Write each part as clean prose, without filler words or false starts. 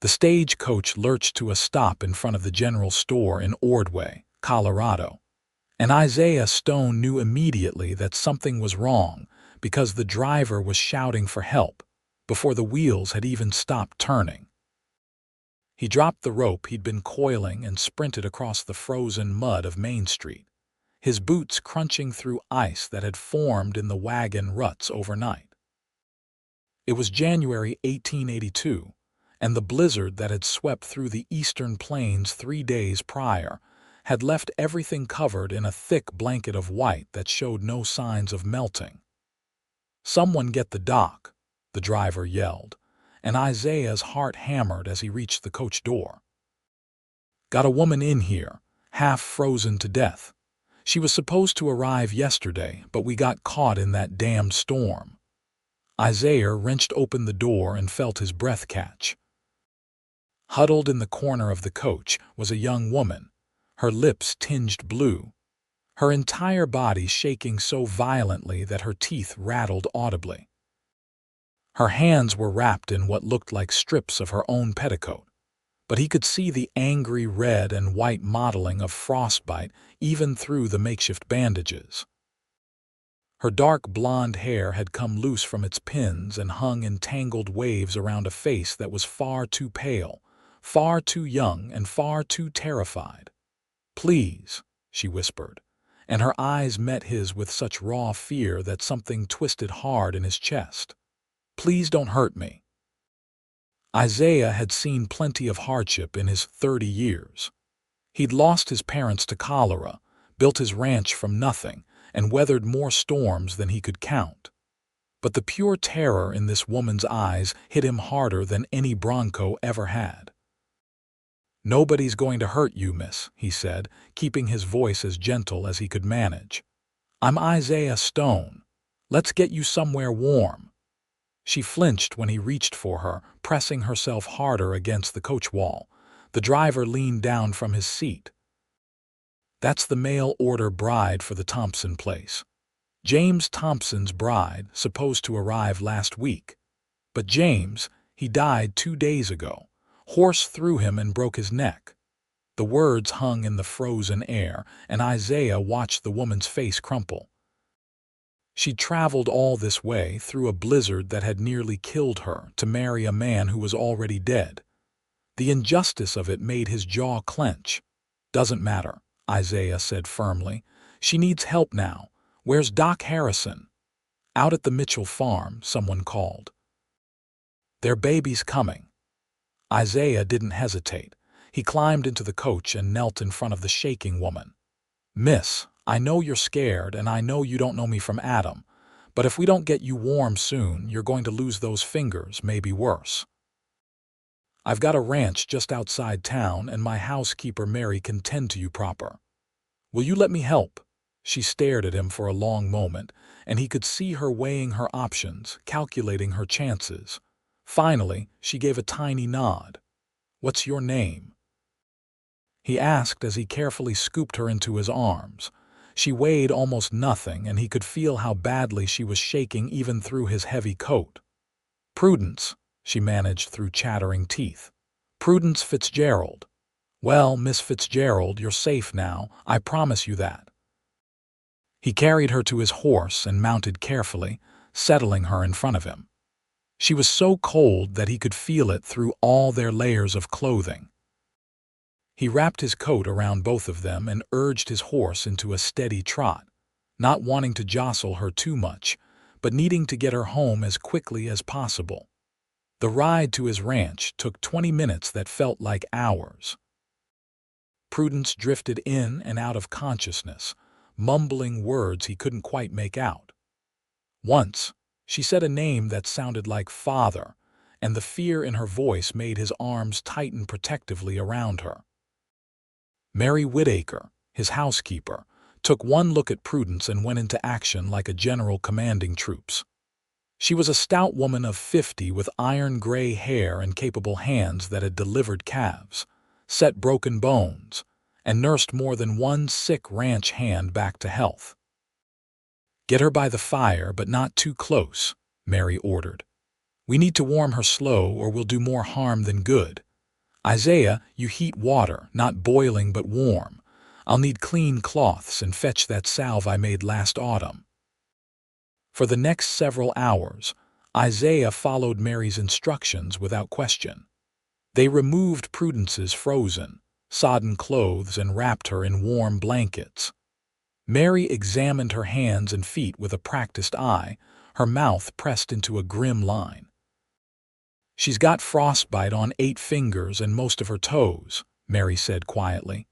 The stagecoach lurched to a stop in front of the general store in Ordway, Colorado, and Isaiah Stone knew immediately that something was wrong because the driver was shouting for help before the wheels had even stopped turning. He dropped the rope he'd been coiling and sprinted across the frozen mud of Main Street, his boots crunching through ice that had formed in the wagon ruts overnight. It was January 1882, and the blizzard that had swept through the eastern plains 3 days prior had left everything covered in a thick blanket of white that showed no signs of melting. "Someone get the doc," the driver yelled, and Isaiah's heart hammered as he reached the coach door. "Got a woman in here, half frozen to death. She was supposed to arrive yesterday, but we got caught in that damned storm." Isaiah wrenched open the door and felt his breath catch. Huddled in the corner of the coach was a young woman, her lips tinged blue, her entire body shaking so violently that her teeth rattled audibly. Her hands were wrapped in what looked like strips of her own petticoat, but he could see the angry red and white mottling of frostbite even through the makeshift bandages. Her dark blonde hair had come loose from its pins and hung in tangled waves around a face that was far too pale, far too young, and far too terrified. "Please," she whispered, and her eyes met his with such raw fear that something twisted hard in his chest. "Please don't hurt me." Isaiah had seen plenty of hardship in his 30 years. He'd lost his parents to cholera, built his ranch from nothing, and weathered more storms than he could count. But the pure terror in this woman's eyes hit him harder than any bronco ever had. "Nobody's going to hurt you, miss," he said, keeping his voice as gentle as he could manage. "I'm Isaiah Stone. Let's get you somewhere warm." She flinched when he reached for her, pressing herself harder against the coach wall. The driver leaned down from his seat. "That's the mail-order bride for the Thompson place. James Thompson's bride, supposed to arrive last week. But James, he died 2 days ago. Horse threw him and broke his neck." The words hung in the frozen air, and Isaiah watched the woman's face crumple. She'd traveled all this way through a blizzard that had nearly killed her to marry a man who was already dead. The injustice of it made his jaw clench. "Doesn't matter," Isaiah said firmly. "She needs help now. Where's Doc Harrison?" "Out at the Mitchell farm," someone called. "Their baby's coming." Isaiah didn't hesitate. He climbed into the coach and knelt in front of the shaking woman. "Miss, I know you're scared, and I know you don't know me from Adam, but if we don't get you warm soon, you're going to lose those fingers, maybe worse. I've got a ranch just outside town, and my housekeeper Mary can tend to you proper. Will you let me help?" She stared at him for a long moment, and he could see her weighing her options, calculating her chances. Finally, she gave a tiny nod. "What's your name?" he asked as he carefully scooped her into his arms. She weighed almost nothing, and he could feel how badly she was shaking even through his heavy coat. "Prudence," she managed through chattering teeth. "Prudence Fitzgerald." "Well, Miss Fitzgerald, you're safe now, I promise you that." He carried her to his horse and mounted carefully, settling her in front of him. She was so cold that he could feel it through all their layers of clothing. He wrapped his coat around both of them and urged his horse into a steady trot, not wanting to jostle her too much, but needing to get her home as quickly as possible. The ride to his ranch took 20 minutes that felt like hours. Prudence drifted in and out of consciousness, mumbling words he couldn't quite make out. Once, she said a name that sounded like father, and the fear in her voice made his arms tighten protectively around her. Mary Whittaker, his housekeeper, took one look at Prudence and went into action like a general commanding troops. She was a stout woman of 50 with iron-gray hair and capable hands that had delivered calves, set broken bones, and nursed more than one sick ranch hand back to health. "Get her by the fire, but not too close," Mary ordered. "We need to warm her slow or we'll do more harm than good." Isaiah, you heat water, not boiling but warm. I'll need clean cloths and fetch that salve I made last autumn. For the next several hours, Isaiah followed Mary's instructions without question. They removed Prudence's frozen, sodden clothes and wrapped her in warm blankets. Mary examined her hands and feet with a practiced eye, her mouth pressed into a grim line. "She's got frostbite on 8 fingers and most of her toes," Mary said quietly.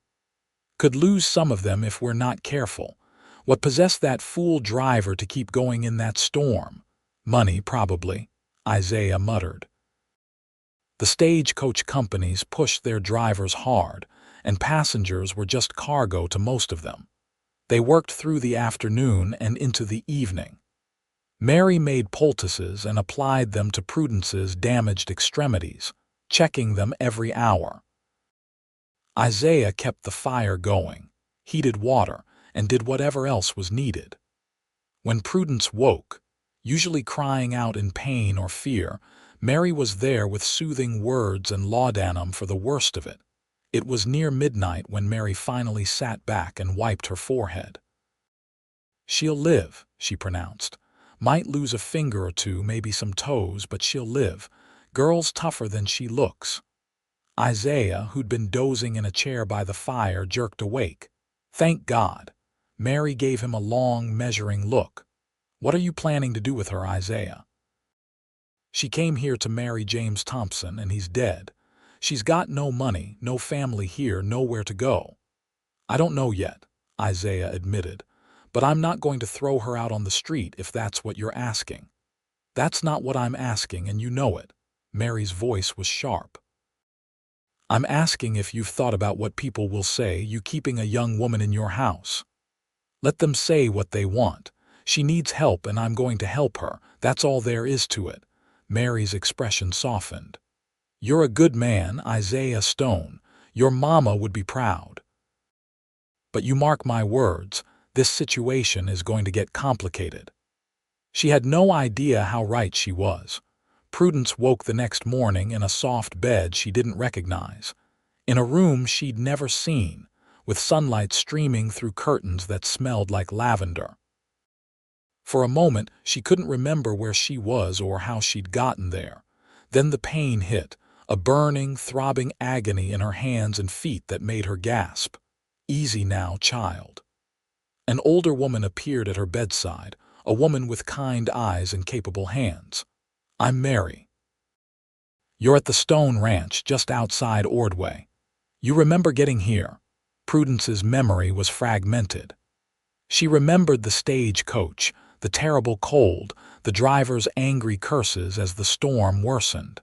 "Could lose some of them if we're not careful. What possessed that fool driver to keep going in that storm? Money, probably," Isaiah muttered. The stagecoach companies pushed their drivers hard, and passengers were just cargo to most of them. They worked through the afternoon and into the evening. Mary made poultices and applied them to Prudence's damaged extremities, checking them every hour. Isaiah kept the fire going, heated water, and did whatever else was needed. When Prudence woke, usually crying out in pain or fear, Mary was there with soothing words and laudanum for the worst of it. It was near midnight when Mary finally sat back and wiped her forehead. "She'll live," she pronounced. "Might lose a finger or two, maybe some toes, but she'll live. Girl's tougher than she looks." Isaiah, who'd been dozing in a chair by the fire, jerked awake. "Thank God." Mary gave him a long, measuring look. "What are you planning to do with her, Isaiah?" "She came here to marry James Thompson, and he's dead. She's got no money, no family here, nowhere to go." "I don't know yet," Isaiah admitted, "but I'm not going to throw her out on the street if that's what you're asking." "That's not what I'm asking, and you know it." Mary's voice was sharp. "I'm asking if you've thought about what people will say, you keeping a young woman in your house." "Let them say what they want. She needs help and I'm going to help her. That's all there is to it." Mary's expression softened. "You're a good man, Isaiah Stone. Your mama would be proud. But you mark my words, this situation is going to get complicated." She had no idea how right she was. Prudence woke the next morning in a soft bed she didn't recognize, in a room she'd never seen, with sunlight streaming through curtains that smelled like lavender. For a moment, she couldn't remember where she was or how she'd gotten there. Then the pain hit, a burning, throbbing agony in her hands and feet that made her gasp. "Easy now, child." An older woman appeared at her bedside, a woman with kind eyes and capable hands. "I'm Mary. You're at the Stone Ranch just outside Ordway. You remember getting here?" Prudence's memory was fragmented. She remembered the stagecoach, the terrible cold, the driver's angry curses as the storm worsened.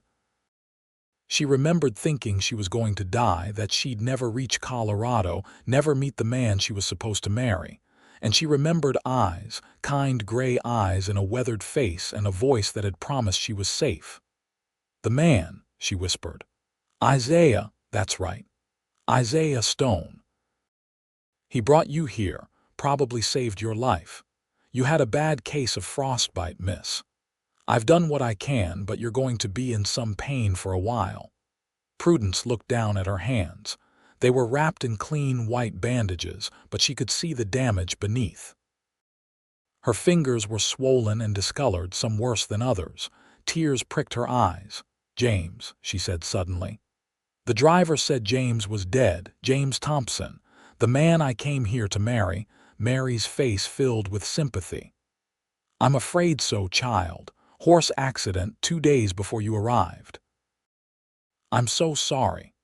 She remembered thinking she was going to die, that she'd never reach Colorado, never meet the man she was supposed to marry. And she remembered eyes, kind gray eyes in a weathered face and a voice that had promised she was safe. "The man," she whispered. "Isaiah, that's right. Isaiah Stone. He brought you here, probably saved your life. You had a bad case of frostbite, miss. I've done what I can, but you're going to be in some pain for a while." Prudence looked down at her hands. They were wrapped in clean white bandages, but she could see the damage beneath. Her fingers were swollen and discolored, some worse than others. Tears pricked her eyes. "James," she said suddenly. "The driver said James was dead, James Thompson, the man I came here to marry." Mary's face filled with sympathy. "I'm afraid so, child. Horse accident 2 days before you arrived." "I'm so sorry."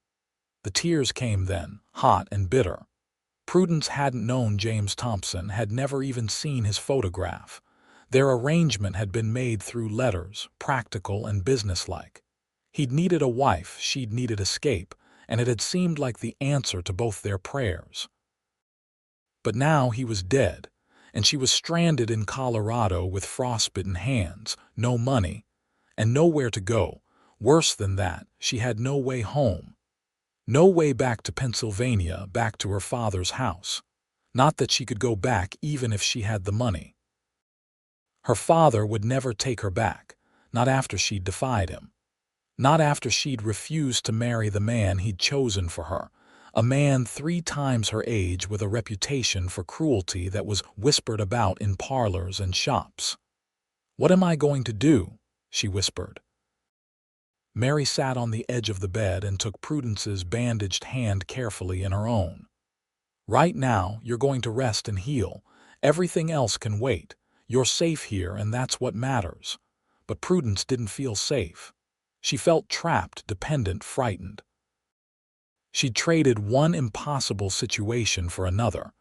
The tears came then, hot and bitter. Prudence hadn't known James Thompson, had never even seen his photograph. Their arrangement had been made through letters, practical and businesslike. He'd needed a wife, she'd needed escape, and it had seemed like the answer to both their prayers. But now he was dead, and she was stranded in Colorado with frostbitten hands, no money, and nowhere to go. Worse than that, she had no way home. No way back to Pennsylvania, back to her father's house. Not that she could go back even if she had the money. Her father would never take her back, not after she'd defied him. Not after she'd refused to marry the man he'd chosen for her, a man 3 times her age with a reputation for cruelty that was whispered about in parlors and shops. "What am I going to do?" she whispered. Mary sat on the edge of the bed and took Prudence's bandaged hand carefully in her own. "Right now, you're going to rest and heal. Everything else can wait. You're safe here, and that's what matters." But Prudence didn't feel safe. She felt trapped, dependent, frightened. She'd traded one impossible situation for another,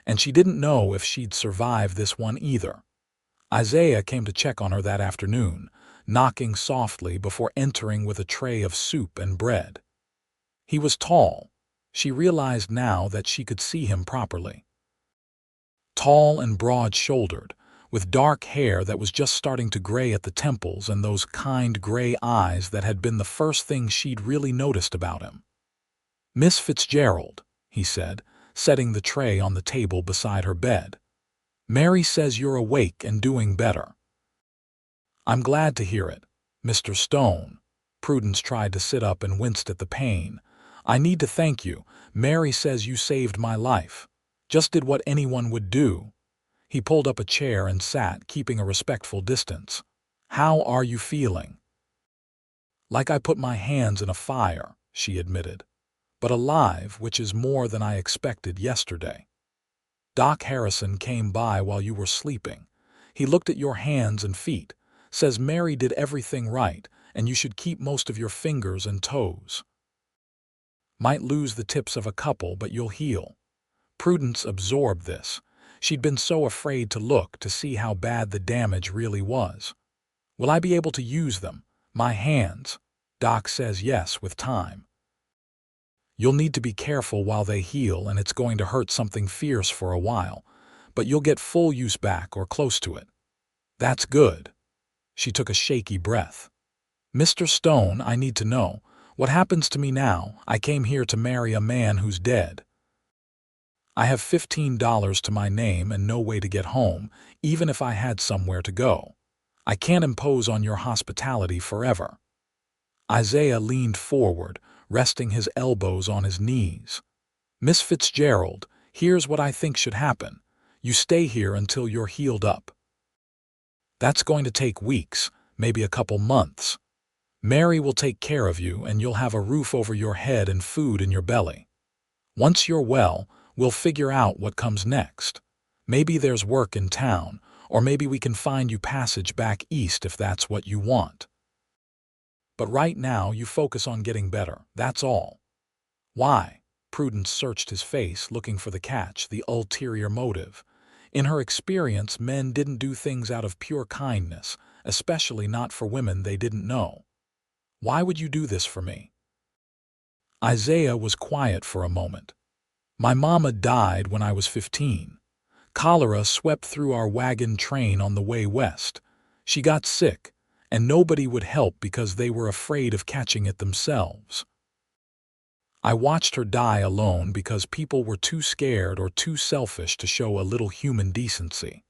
and she didn't know if she'd survive this one either. Isaiah came to check on her that afternoon, knocking softly before entering with a tray of soup and bread. He was tall. She realized now that she could see him properly. Tall and broad-shouldered, with dark hair that was just starting to gray at the temples and those kind gray eyes that had been the first thing she'd really noticed about him. "Miss Fitzgerald," he said, setting the tray on the table beside her bed. "Mary says you're awake and doing better." "I'm glad to hear it, Mr. Stone." Prudence tried to sit up and winced at the pain. "I need to thank you. Mary says you saved my life. Just did what anyone would do." He pulled up a chair and sat, keeping a respectful distance. "How are you feeling?" "Like I put my hands in a fire," she admitted. "But alive, which is more than I expected yesterday. Doc Harrison came by while you were sleeping. He looked at your hands and feet, says Mary did everything right, and you should keep most of your fingers and toes. Might lose the tips of a couple, but you'll heal." Prudence absorbed this. She'd been so afraid to look to see how bad the damage really was. "Will I be able to use them? My hands?" "Doc says yes, with time. You'll need to be careful while they heal, and it's going to hurt something fierce for a while, but you'll get full use back or close to it." "That's good." She took a shaky breath. "Mr. Stone, I need to know. What happens to me now? I came here to marry a man who's dead. I have $15 to my name and no way to get home, even if I had somewhere to go. I can't impose on your hospitality forever." Isaiah leaned forward, resting his elbows on his knees. "Miss Fitzgerald, here's what I think should happen. You stay here until you're healed up. That's going to take weeks, maybe a couple months. Mary will take care of you, and you'll have a roof over your head and food in your belly. Once you're well, we'll figure out what comes next. Maybe there's work in town, or maybe we can find you passage back east if that's what you want. But right now you focus on getting better, that's all." "Why?" Prudence searched his face, looking for the catch, the ulterior motive. In her experience, men didn't do things out of pure kindness, especially not for women they didn't know. "Why would you do this for me?" Isaiah was quiet for a moment. "My mama died when I was 15. Cholera swept through our wagon train on the way west. She got sick, and nobody would help because they were afraid of catching it themselves. I watched her die alone because people were too scared or too selfish to show a little human decency.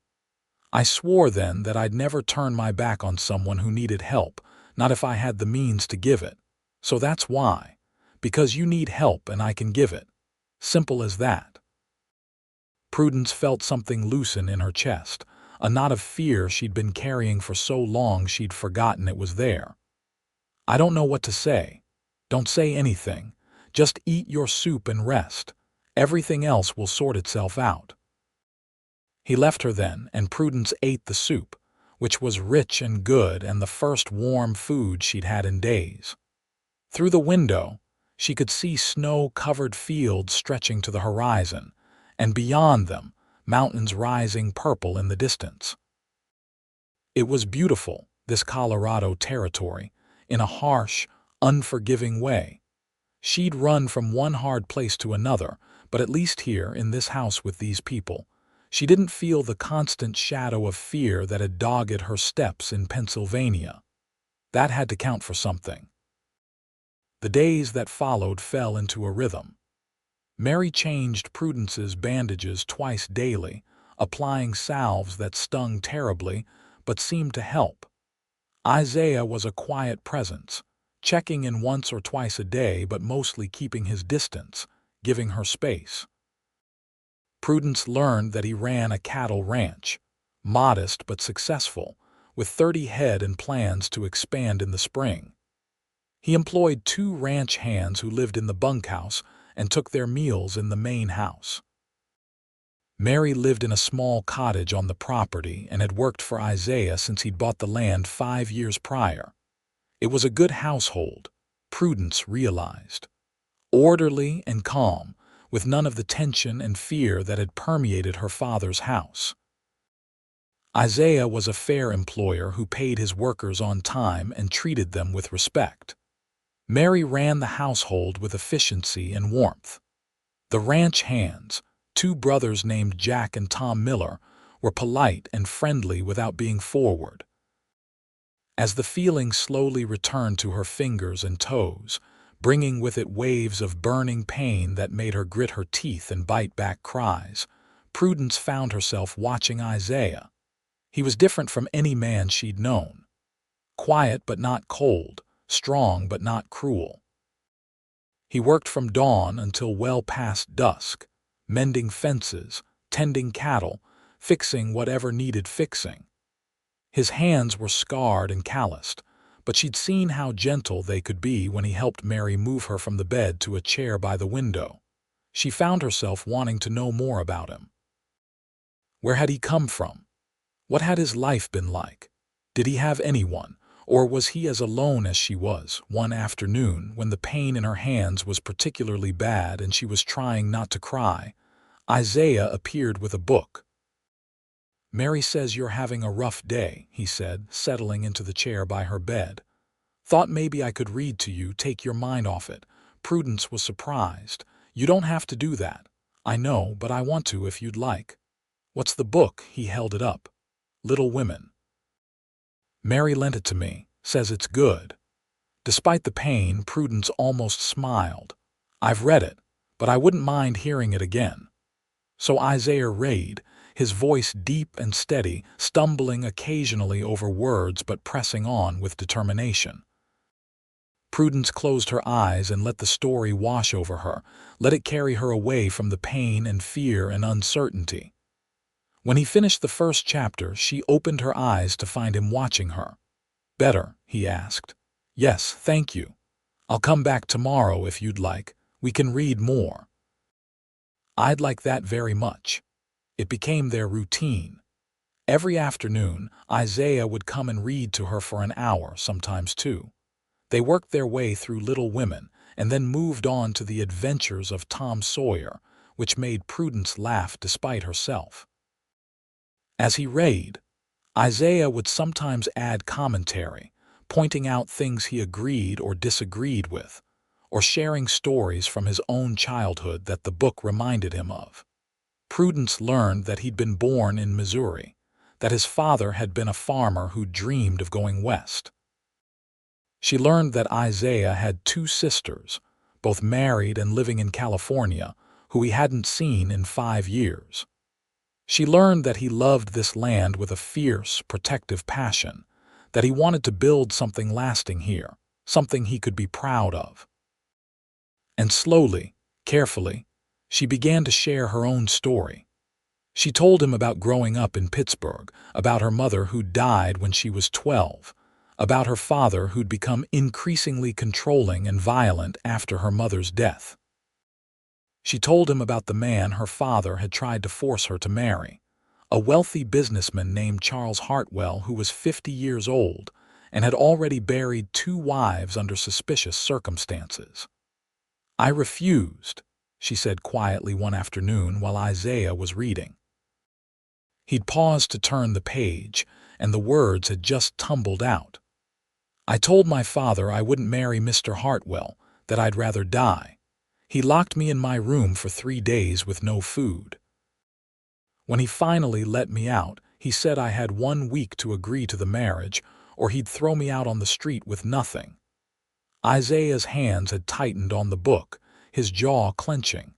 I swore then that I'd never turn my back on someone who needed help, not if I had the means to give it. So that's why. Because you need help and I can give it. Simple as that." Prudence felt something loosen in her chest, a knot of fear she'd been carrying for so long she'd forgotten it was there. "I don't know what to say." "Don't say anything. Just eat your soup and rest. Everything else will sort itself out." He left her then, and Prudence ate the soup, which was rich and good and the first warm food she'd had in days. Through the window, she could see snow-covered fields stretching to the horizon, and beyond them, mountains rising purple in the distance. It was beautiful, this Colorado territory, in a harsh, unforgiving way. She'd run from one hard place to another, but at least here, in this house with these people, she didn't feel the constant shadow of fear that had dogged her steps in Pennsylvania. That had to count for something. The days that followed fell into a rhythm. Mary changed Prudence's bandages twice daily, applying salves that stung terribly but seemed to help. Isaiah was a quiet presence, checking in once or twice a day but mostly keeping his distance, giving her space. Prudence learned that he ran a cattle ranch, modest but successful, with 30 head and plans to expand in the spring. He employed 2 ranch hands who lived in the bunkhouse and took their meals in the main house. Mary lived in a small cottage on the property and had worked for Isaiah since he'd bought the land 5 years prior. It was a good household, Prudence realized. Orderly and calm, with none of the tension and fear that had permeated her father's house. Isaiah was a fair employer who paid his workers on time and treated them with respect. Mary ran the household with efficiency and warmth. The ranch hands, 2 brothers named Jack and Tom Miller, were polite and friendly without being forward. As the feeling slowly returned to her fingers and toes, bringing with it waves of burning pain that made her grit her teeth and bite back cries, Prudence found herself watching Isaiah. He was different from any man she'd known. Quiet but not cold, strong but not cruel. He worked from dawn until well past dusk, mending fences, tending cattle, fixing whatever needed fixing. His hands were scarred and calloused, but she'd seen how gentle they could be when he helped Mary move her from the bed to a chair by the window. She found herself wanting to know more about him. Where had he come from? What had his life been like? Did he have anyone, or was he as alone as she was? One afternoon, when the pain in her hands was particularly bad and she was trying not to cry, Isaiah appeared with a book. "Mary says you're having a rough day," he said, settling into the chair by her bed. "Thought maybe I could read to you, take your mind off it." Prudence was surprised. "You don't have to do that. I know, but I want to if you'd like." "What's the book?" He held it up. "Little Women." "Mary lent it to me. Says it's good." Despite the pain, Prudence almost smiled. "I've read it, but I wouldn't mind hearing it again." So Isaiah read, his voice deep and steady, stumbling occasionally over words but pressing on with determination. Prudence closed her eyes and let the story wash over her, let it carry her away from the pain and fear and uncertainty. When he finished the first chapter, she opened her eyes to find him watching her. "Better?" he asked. "Yes, thank you. I'll come back tomorrow if you'd like. We can read more." "I'd like that very much." It became their routine. Every afternoon, Isaiah would come and read to her for an hour, sometimes 2. They worked their way through Little Women and then moved on to the adventures of Tom Sawyer, which made Prudence laugh despite herself. As he read, Isaiah would sometimes add commentary, pointing out things he agreed or disagreed with, or sharing stories from his own childhood that the book reminded him of. Prudence learned that he'd been born in Missouri, that his father had been a farmer who dreamed of going west. She learned that Isaiah had 2 sisters, both married and living in California, who he hadn't seen in 5 years. She learned that he loved this land with a fierce, protective passion, that he wanted to build something lasting here, something he could be proud of. And slowly, carefully, she began to share her own story. She told him about growing up in Pittsburgh, about her mother who died when she was 12, about her father who'd become increasingly controlling and violent after her mother's death. She told him about the man her father had tried to force her to marry, a wealthy businessman named Charles Hartwell who was 50 years old and had already buried 2 wives under suspicious circumstances. "I refused," she said quietly one afternoon while Isaiah was reading. He'd paused to turn the page, and the words had just tumbled out. "I told my father I wouldn't marry Mr. Hartwell, that I'd rather die. He locked me in my room for 3 days with no food. When he finally let me out, he said I had 1 week to agree to the marriage, or he'd throw me out on the street with nothing." Isaiah's hands had tightened on the book, his jaw clenching.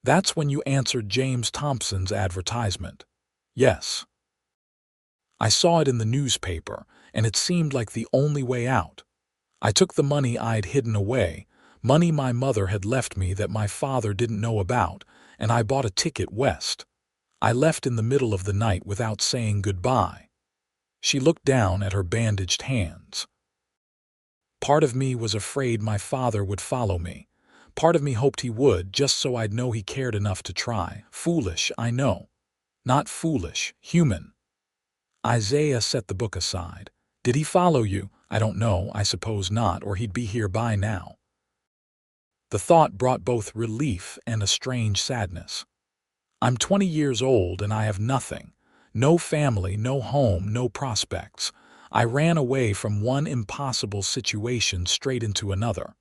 "That's when you answered James Thompson's advertisement." "Yes. I saw it in the newspaper, and it seemed like the only way out. I took the money I'd hidden away, money my mother had left me that my father didn't know about, and I bought a ticket west. I left in the middle of the night without saying goodbye. She looked down at her bandaged hands. Part of me was afraid my father would follow me. Part of me hoped he would, just so I'd know he cared enough to try. Foolish, I know. Not foolish, human. Isaiah set the book aside. Did he follow you? I don't know, I suppose not, or he'd be here by now. The thought brought both relief and a strange sadness. I'm 20 years old and I have nothing. No family, no home, no prospects. I ran away from one impossible situation straight into another.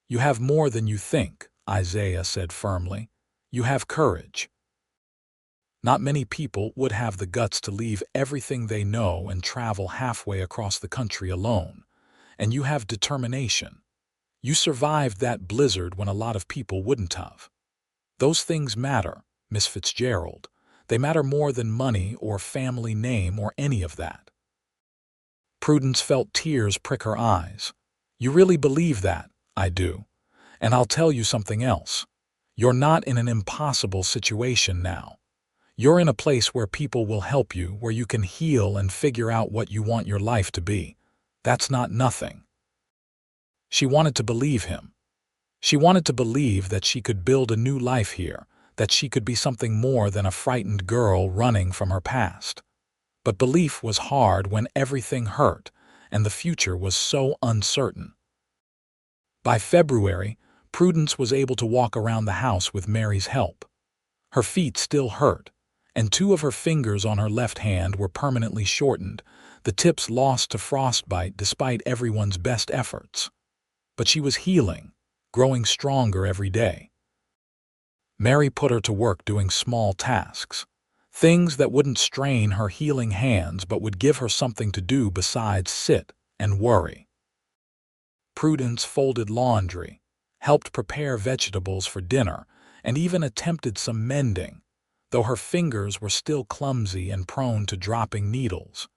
You have more than you think, Isaiah said firmly. You have courage. Not many people would have the guts to leave everything they know and travel halfway across the country alone. And you have determination. You survived that blizzard when a lot of people wouldn't have. Those things matter, Miss Fitzgerald. They matter more than money or family name or any of that. Prudence felt tears prick her eyes. You really believe that? I do. And I'll tell you something else. You're not in an impossible situation now. You're in a place where people will help you, where you can heal and figure out what you want your life to be. That's not nothing. She wanted to believe him. She wanted to believe that she could build a new life here, that she could be something more than a frightened girl running from her past. But belief was hard when everything hurt, and the future was so uncertain. By February, Prudence was able to walk around the house with Mary's help. Her feet still hurt, and 2 of her fingers on her left hand were permanently shortened, the tips lost to frostbite despite everyone's best efforts. But she was healing, growing stronger every day. Mary put her to work doing small tasks, things that wouldn't strain her healing hands but would give her something to do besides sit and worry. Prudence folded laundry, helped prepare vegetables for dinner, and even attempted some mending, though her fingers were still clumsy and prone to dropping needles.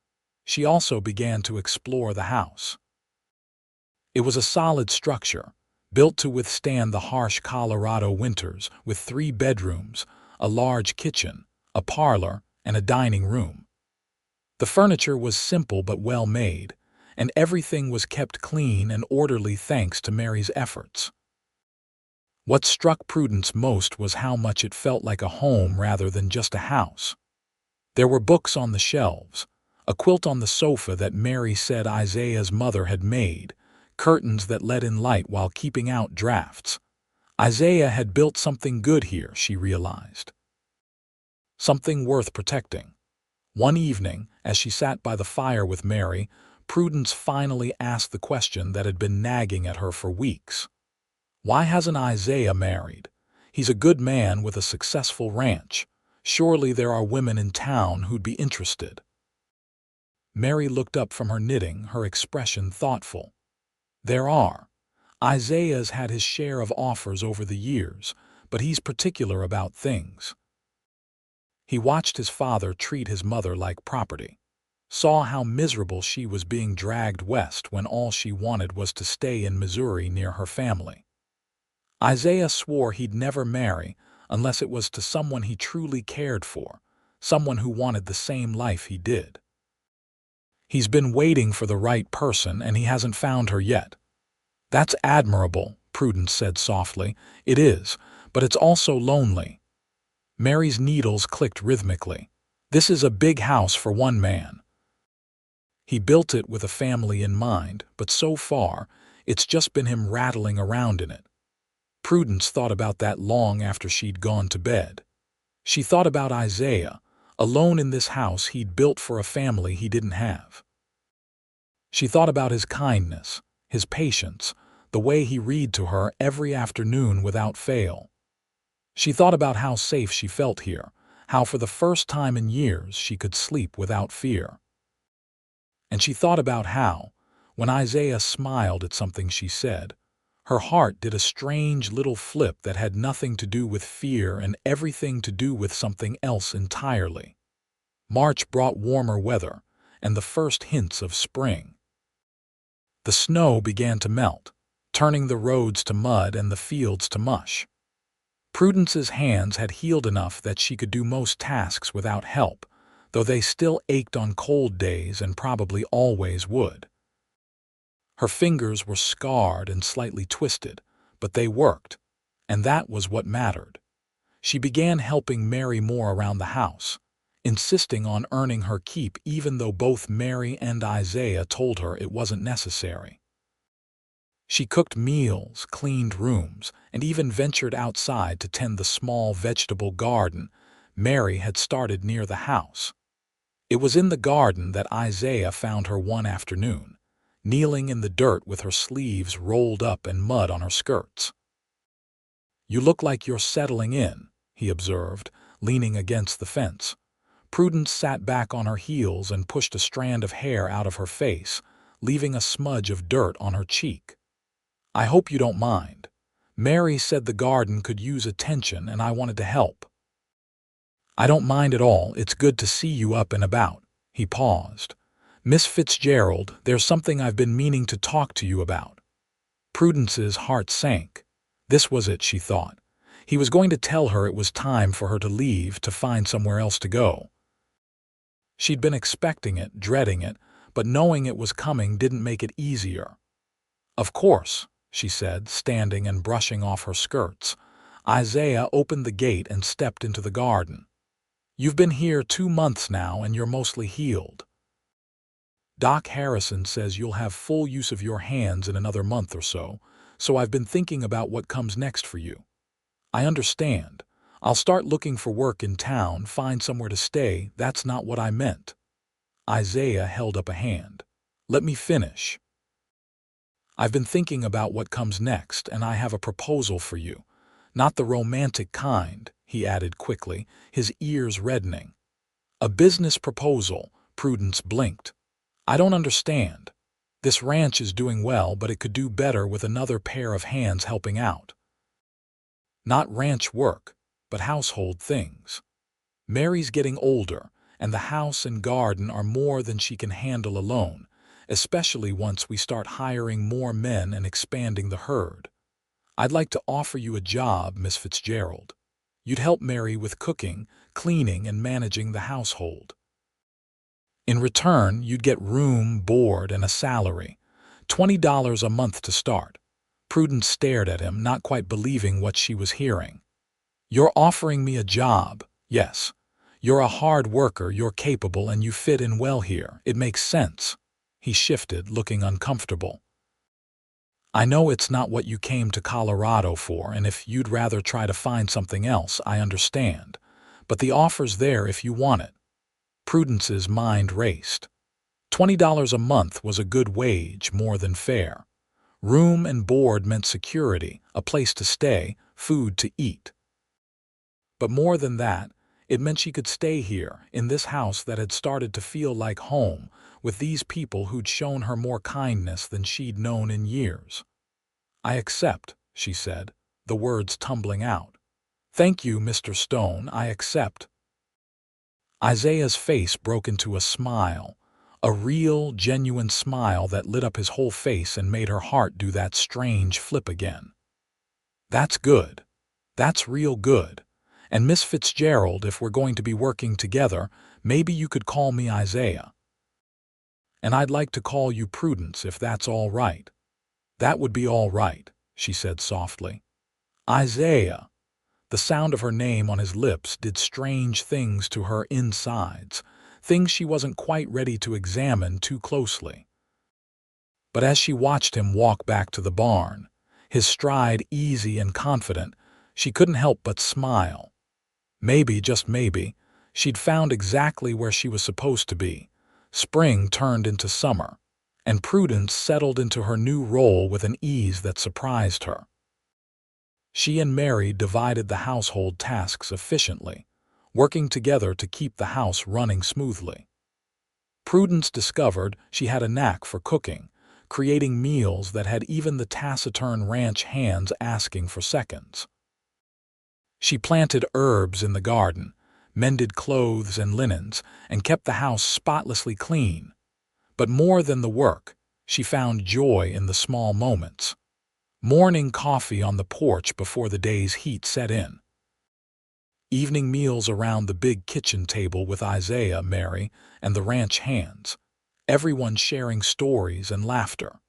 She also began to explore the house. It was a solid structure, built to withstand the harsh Colorado winters, with 3 bedrooms, a large kitchen, a parlor, and a dining room. The furniture was simple but well made, and everything was kept clean and orderly thanks to Mary's efforts. What struck Prudence most was how much it felt like a home rather than just a house. There were books on the shelves, a quilt on the sofa that Mary said Isaiah's mother had made, curtains that let in light while keeping out drafts. Isaiah had built something good here, she realized. Something worth protecting. One evening, as she sat by the fire with Mary, Prudence finally asked the question that had been nagging at her for weeks. Why hasn't Isaiah married? He's a good man with a successful ranch. Surely there are women in town who'd be interested. Mary looked up from her knitting, her expression thoughtful. There are. Isaiah's had his share of offers over the years, but he's particular about things. He watched his father treat his mother like property, saw how miserable she was being dragged west when all she wanted was to stay in Missouri near her family. Isaiah swore he'd never marry unless it was to someone he truly cared for, someone who wanted the same life he did. He's been waiting for the right person and he hasn't found her yet. That's admirable, Prudence said softly. It is, but it's also lonely. Mary's needles clicked rhythmically. This is a big house for one man. He built it with a family in mind, but so far, it's just been him rattling around in it. Prudence thought about that long after she'd gone to bed. She thought about Isaiah, alone in this house he'd built for a family he didn't have. She thought about his kindness, his patience, the way he read to her every afternoon without fail. She thought about how safe she felt here, how for the first time in years she could sleep without fear. And she thought about how, when Isaiah smiled at something she said, her heart did a strange little flip that had nothing to do with fear and everything to do with something else entirely. March brought warmer weather and the first hints of spring. The snow began to melt, turning the roads to mud and the fields to mush. Prudence's hands had healed enough that she could do most tasks without help, though they still ached on cold days and probably always would. Her fingers were scarred and slightly twisted, but they worked, and that was what mattered. She began helping Mary more around the house, insisting on earning her keep even though both Mary and Isaiah told her it wasn't necessary. She cooked meals, cleaned rooms, and even ventured outside to tend the small vegetable garden Mary had started near the house. It was in the garden that Isaiah found her one afternoon, kneeling in the dirt with her sleeves rolled up and mud on her skirts. "You look like you're settling in," he observed, leaning against the fence. Prudence sat back on her heels and pushed a strand of hair out of her face, leaving a smudge of dirt on her cheek. "I hope you don't mind. Mary said the garden could use attention and I wanted to help." "I don't mind at all. It's good to see you up and about." He paused. "Miss Fitzgerald, there's something I've been meaning to talk to you about." Prudence's heart sank. This was it, she thought. He was going to tell her it was time for her to leave, to find somewhere else to go. She'd been expecting it, dreading it, but knowing it was coming didn't make it easier. "Of course," she said, standing and brushing off her skirts. Isaiah opened the gate and stepped into the garden. "You've been here 2 months now and you're mostly healed. Doc Harrison says you'll have full use of your hands in another month or so, so I've been thinking about what comes next for you. I understand. I'll start looking for work in town, find somewhere to stay. That's not what I meant." Isaiah held up a hand. "Let me finish. I've been thinking about what comes next, and I have a proposal for you. Not the romantic kind," he added quickly, his ears reddening. "A business proposal." Prudence blinked. "I don't understand. This ranch is doing well, but it could do better with another pair of hands helping out. Not ranch work, but household things. Mary's getting older, and the house and garden are more than she can handle alone, especially once we start hiring more men and expanding the herd. I'd like to offer you a job, Miss Fitzgerald. You'd help Mary with cooking, cleaning, and managing the household. In return, you'd get room, board, and a salary. $20 a month to start." Prudence stared at him, not quite believing what she was hearing. "You're offering me a job?" "Yes. You're a hard worker, you're capable, and you fit in well here. It makes sense." He shifted, looking uncomfortable. "I know it's not what you came to Colorado for, and if you'd rather try to find something else, I understand. But the offer's there if you want it." Prudence's mind raced. $20 a month was a good wage, more than fair. Room and board meant security, a place to stay, food to eat. But more than that, it meant she could stay here, in this house that had started to feel like home, with these people who'd shown her more kindness than she'd known in years. "I accept," she said, the words tumbling out. "Thank you, Mr. Stone, I accept." Isaiah's face broke into a smile, a real, genuine smile that lit up his whole face and made her heart do that strange flip again. "That's good. That's real good. And Miss Fitzgerald, if we're going to be working together, maybe you could call me Isaiah. And I'd like to call you Prudence, if that's all right." "That would be all right," she said softly. "Isaiah." The sound of her name on his lips did strange things to her insides, things she wasn't quite ready to examine too closely. But as she watched him walk back to the barn, his stride easy and confident, she couldn't help but smile. Maybe, just maybe, she'd found exactly where she was supposed to be. Spring turned into summer, and Prudence settled into her new role with an ease that surprised her. She and Mary divided the household tasks efficiently, working together to keep the house running smoothly. Prudence discovered she had a knack for cooking, creating meals that had even the taciturn ranch hands asking for seconds. She planted herbs in the garden, mended clothes and linens, and kept the house spotlessly clean. But more than the work, She found joy in the small moments. Morning coffee on the porch before the day's heat set in. Evening meals around the big kitchen table with Isaiah, Mary, and the ranch hands, everyone sharing stories and laughter.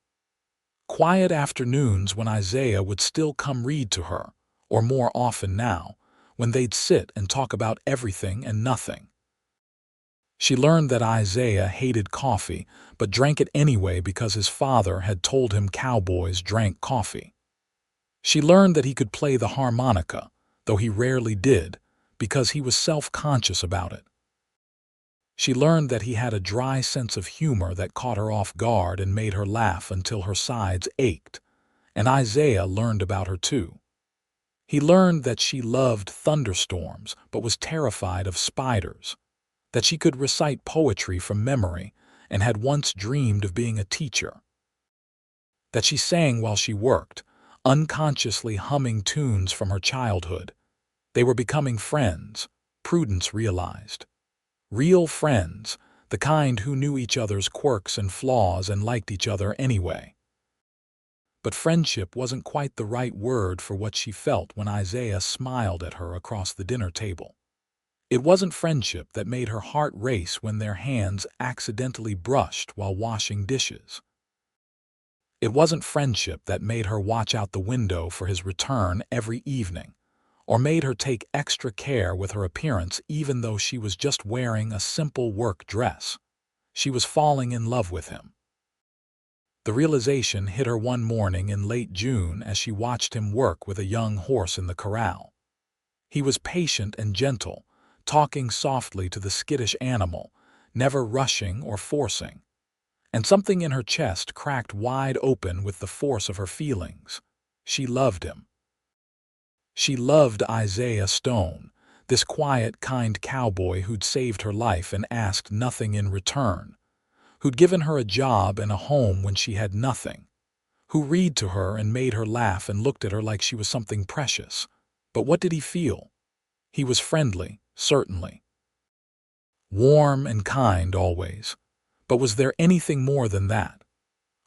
Quiet afternoons when Isaiah would still come read to her, or more often now, when they'd sit and talk about everything and nothing. She learned that Isaiah hated coffee, but drank it anyway because his father had told him cowboys drank coffee. She learned that he could play the harmonica, though he rarely did, because he was self-conscious about it. She learned that he had a dry sense of humor that caught her off guard and made her laugh until her sides ached, and Isaiah learned about her too. He learned that she loved thunderstorms but was terrified of spiders, that she could recite poetry from memory and had once dreamed of being a teacher, that she sang while she worked, unconsciously humming tunes from her childhood. They were becoming friends, Prudence realized. Real friends, the kind who knew each other's quirks and flaws and liked each other anyway. But friendship wasn't quite the right word for what she felt when Isaiah smiled at her across the dinner table. It wasn't friendship that made her heart race when their hands accidentally brushed while washing dishes. It wasn't friendship that made her watch out the window for his return every evening, or made her take extra care with her appearance even though she was just wearing a simple work dress. She was falling in love with him. The realization hit her one morning in late June as she watched him work with a young horse in the corral. He was patient and gentle, talking softly to the skittish animal, never rushing or forcing. And something in her chest cracked wide open with the force of her feelings. She loved him. She loved Isaiah Stone, this quiet, kind cowboy who'd saved her life and asked nothing in return, who'd given her a job and a home when she had nothing, who read to her and made her laugh and looked at her like she was something precious. But what did he feel? He was friendly, certainly. Warm and kind always. But was there anything more than that?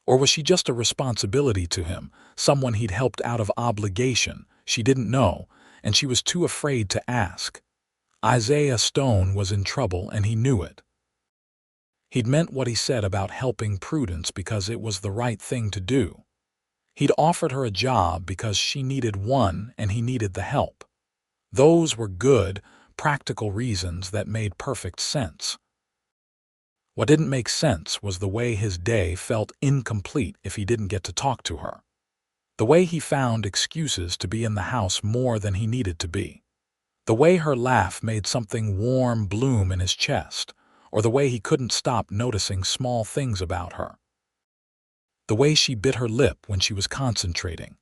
Or was she just a responsibility to him, someone he'd helped out of obligation? She didn't know, and she was too afraid to ask. Isaiah Stone was in trouble, and he knew it. He'd meant what he said about helping Prudence because it was the right thing to do. He'd offered her a job because she needed one and he needed the help. Those were good, practical reasons that made perfect sense. What didn't make sense was the way his day felt incomplete if he didn't get to talk to her. The way he found excuses to be in the house more than he needed to be. The way her laugh made something warm bloom in his chest, or the way he couldn't stop noticing small things about her. The way she bit her lip when she was concentrating.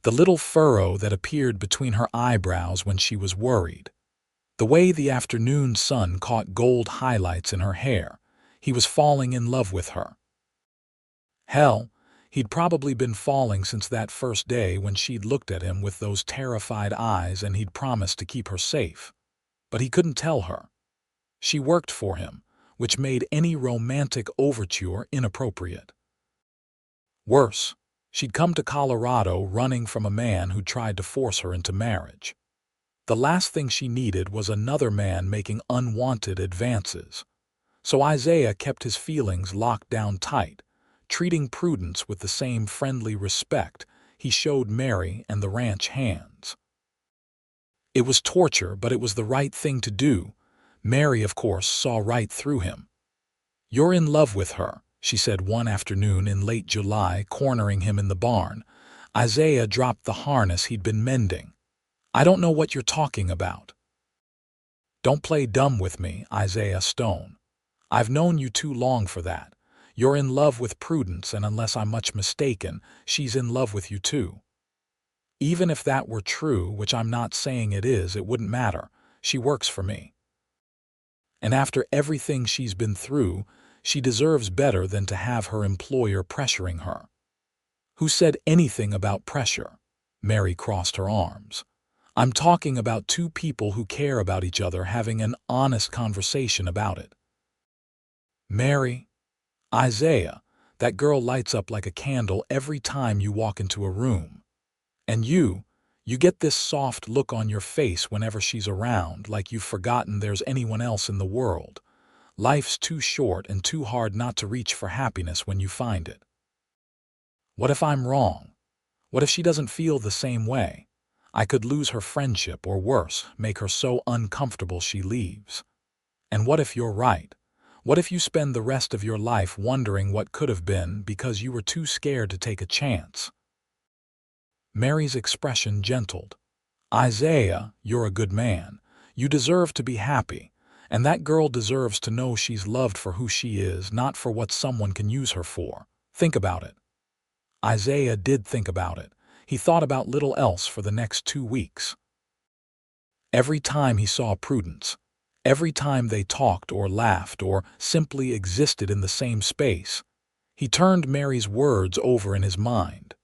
The little furrow that appeared between her eyebrows when she was worried. The way the afternoon sun caught gold highlights in her hair. He was falling in love with her. Hell, he'd probably been falling since that first day when she'd looked at him with those terrified eyes and he'd promised to keep her safe. But he couldn't tell her. She worked for him, which made any romantic overture inappropriate. Worse, she'd come to Colorado running from a man who tried to force her into marriage. The last thing she needed was another man making unwanted advances. So Isaiah kept his feelings locked down tight, treating Prudence with the same friendly respect he showed Mary and the ranch hands. It was torture, but it was the right thing to do. Mary, of course, saw right through him. "You're in love with her," she said one afternoon in late July, cornering him in the barn. Isaiah dropped the harness he'd been mending. "I don't know what you're talking about." "Don't play dumb with me, Isaiah Stone. I've known you too long for that. You're in love with Prudence, and unless I'm much mistaken, she's in love with you too. Even if that were true, which I'm not saying it is, it wouldn't matter. She works for me. And after everything she's been through, she deserves better than to have her employer pressuring her." "Who said anything about pressure?" Mary crossed her arms. "I'm talking about two people who care about each other having an honest conversation about it." "Mary, Isaiah, That girl lights up like a candle every time you walk into a room. And you get this soft look on your face whenever she's around, like you've forgotten there's anyone else in the world. Life's too short and too hard not to reach for happiness when you find it. What if I'm wrong? What if she doesn't feel the same way? I could lose her friendship, or worse, make her so uncomfortable she leaves. And what if you're right? What if you spend the rest of your life wondering what could have been because you were too scared to take a chance? Mary's expression gentled. Isaiah, you're a good man. You deserve to be happy. And that girl deserves to know she's loved for who she is, not for what someone can use her for. Think about it. Isaiah did think about it. He thought about little else for the next 2 weeks. Every time he saw Prudence, every time they talked or laughed or simply existed in the same space, he turned Mary's words over in his mind.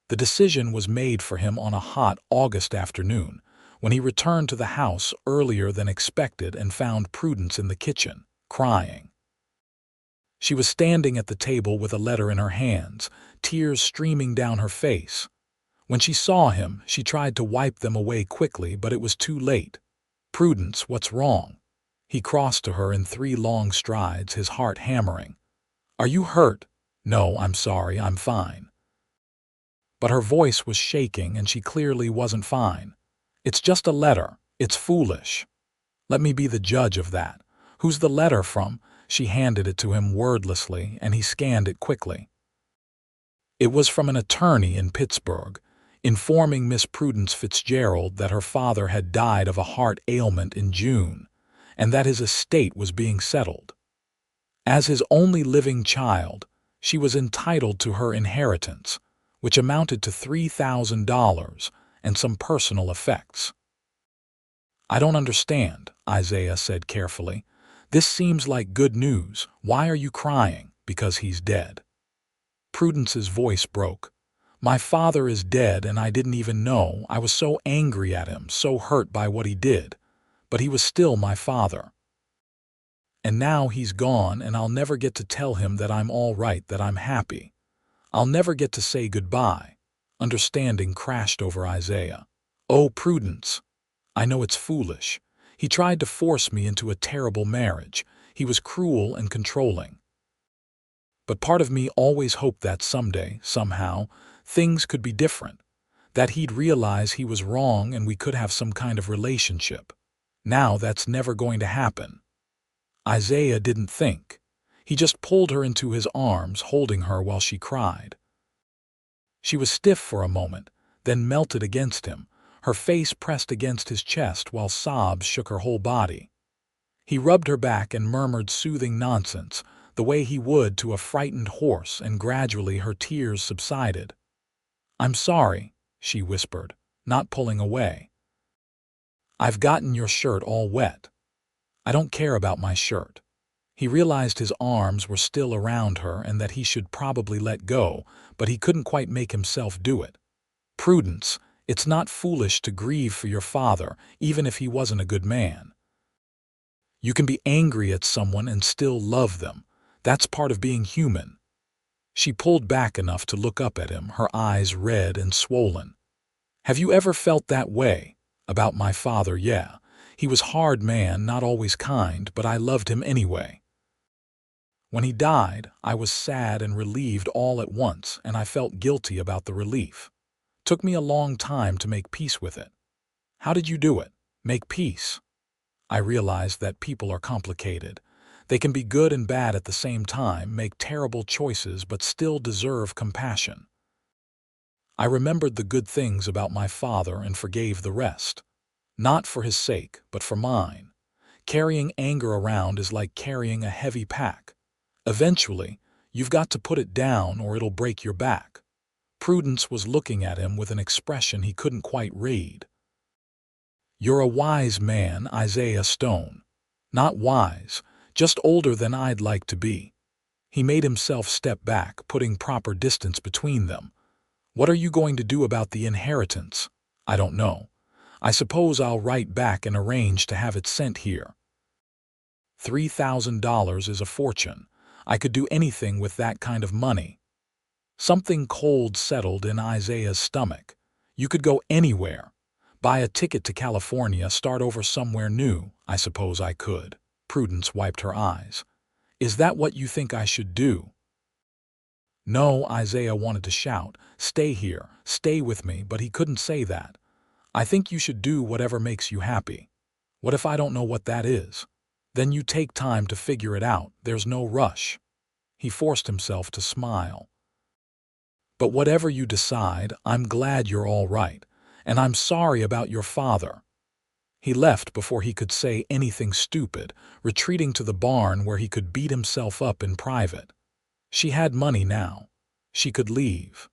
The decision was made for him on a hot August afternoon, when he returned to the house earlier than expected and found Prudence in the kitchen, crying. She was standing at the table with a letter in her hands, tears streaming down her face. When she saw him, she tried to wipe them away quickly, but it was too late. "Prudence, what's wrong?" He crossed to her in 3 long strides, his heart hammering. "Are you hurt?" "No, I'm sorry, I'm fine." But her voice was shaking and she clearly wasn't fine. "It's just a letter. It's foolish." "Let me be the judge of that. Who's the letter from?" She handed it to him wordlessly and he scanned it quickly. It was from an attorney in Pittsburgh, informing Miss Prudence Fitzgerald that her father had died of a heart ailment in June, and that his estate was being settled. As his only living child, she was entitled to her inheritance, which amounted to $3,000 and some personal effects. "I don't understand," Isaiah said carefully. "This seems like good news. Why are you crying? Because he's dead?" Prudence's voice broke. "My father is dead and I didn't even know. I was so angry at him, so hurt by what he did. But he was still my father. And now he's gone and I'll never get to tell him that I'm all right, that I'm happy. I'll never get to say goodbye." Understanding crashed over Isaiah. "Oh, Prudence, I know it's foolish. He tried to force me into a terrible marriage. He was cruel and controlling. But part of me always hoped that someday, somehow, things could be different. That he'd realize he was wrong and we could have some kind of relationship. Now that's never going to happen." Isaiah didn't think. He just pulled her into his arms, holding her while she cried. She was stiff for a moment, then melted against him, her face pressed against his chest while sobs shook her whole body. He rubbed her back and murmured soothing nonsense, the way he would to a frightened horse, and gradually her tears subsided. "I'm sorry," she whispered, not pulling away. "I've gotten your shirt all wet." "I don't care about my shirt." He realized his arms were still around her and that he should probably let go, but he couldn't quite make himself do it. "Prudence, it's not foolish to grieve for your father, even if he wasn't a good man. You can be angry at someone and still love them. That's part of being human." She pulled back enough to look up at him, her eyes red and swollen. "Have you ever felt that way? About my father, yeah. He was hard man, not always kind, but I loved him anyway. When he died, I was sad and relieved all at once, and I felt guilty about the relief. Took me a long time to make peace with it." "How did you do it? Make peace?" "I realized that people are complicated. They can be good and bad at the same time, make terrible choices, but still deserve compassion. I remembered the good things about my father and forgave the rest. Not for his sake, but for mine. Carrying anger around is like carrying a heavy pack. Eventually, you've got to put it down or it'll break your back." Prudence was looking at him with an expression he couldn't quite read. "You're a wise man, Isaiah Stone." "Not wise, just older than I'd like to be." He made himself step back, putting proper distance between them. "What are you going to do about the inheritance?" "I don't know. I suppose I'll write back and arrange to have it sent here." $3,000 is a fortune. I could do anything with that kind of money. Something cold settled in Isaiah's stomach. You could go anywhere. Buy a ticket to California, start over somewhere new. I suppose I could. Prudence wiped her eyes. Is that what you think I should do? No, Isaiah wanted to shout. Stay here, stay with me, but he couldn't say that. I think you should do whatever makes you happy. What if I don't know what that is? Then you take time to figure it out. There's no rush. He forced himself to smile. But whatever you decide, I'm glad you're all right, and I'm sorry about your father. He left before he could say anything stupid, retreating to the barn where he could beat himself up in private. She had money now. She could leave.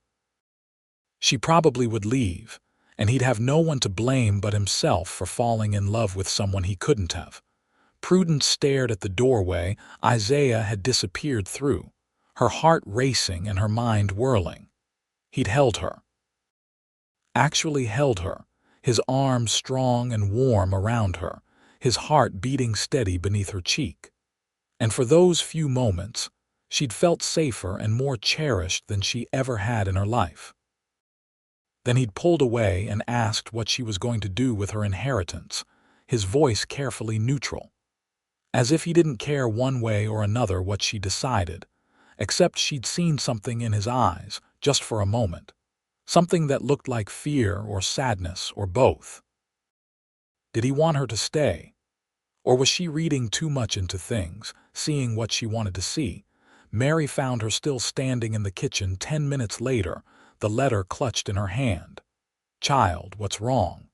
She probably would leave, and he'd have no one to blame but himself for falling in love with someone he couldn't have. Prudence stared at the doorway Isaiah had disappeared through, her heart racing and her mind whirling. He'd held her. Actually held her, his arms strong and warm around her, his heart beating steady beneath her cheek. And for those few moments, she'd felt safer and more cherished than she ever had in her life. Then he'd pulled away and asked what she was going to do with her inheritance, his voice carefully neutral. As if he didn't care one way or another what she decided, except she'd seen something in his eyes, just for a moment. Something that looked like fear or sadness or both. Did he want her to stay? Or was she reading too much into things, seeing what she wanted to see? Mary found her still standing in the kitchen 10 minutes later, the letter clutched in her hand. Child, what's wrong?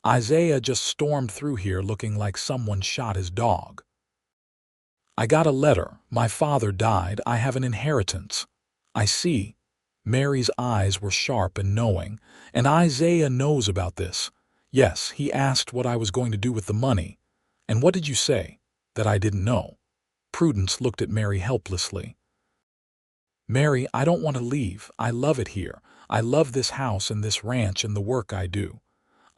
Isaiah just stormed through here looking like someone shot his dog. I got a letter. My father died. I have an inheritance. I see. Mary's eyes were sharp and knowing, and Isaiah knows about this. Yes, he asked what I was going to do with the money. And what did you say? That I didn't know. Prudence looked at Mary helplessly. Mary, I don't want to leave. I love it here. I love this house and this ranch and the work I do.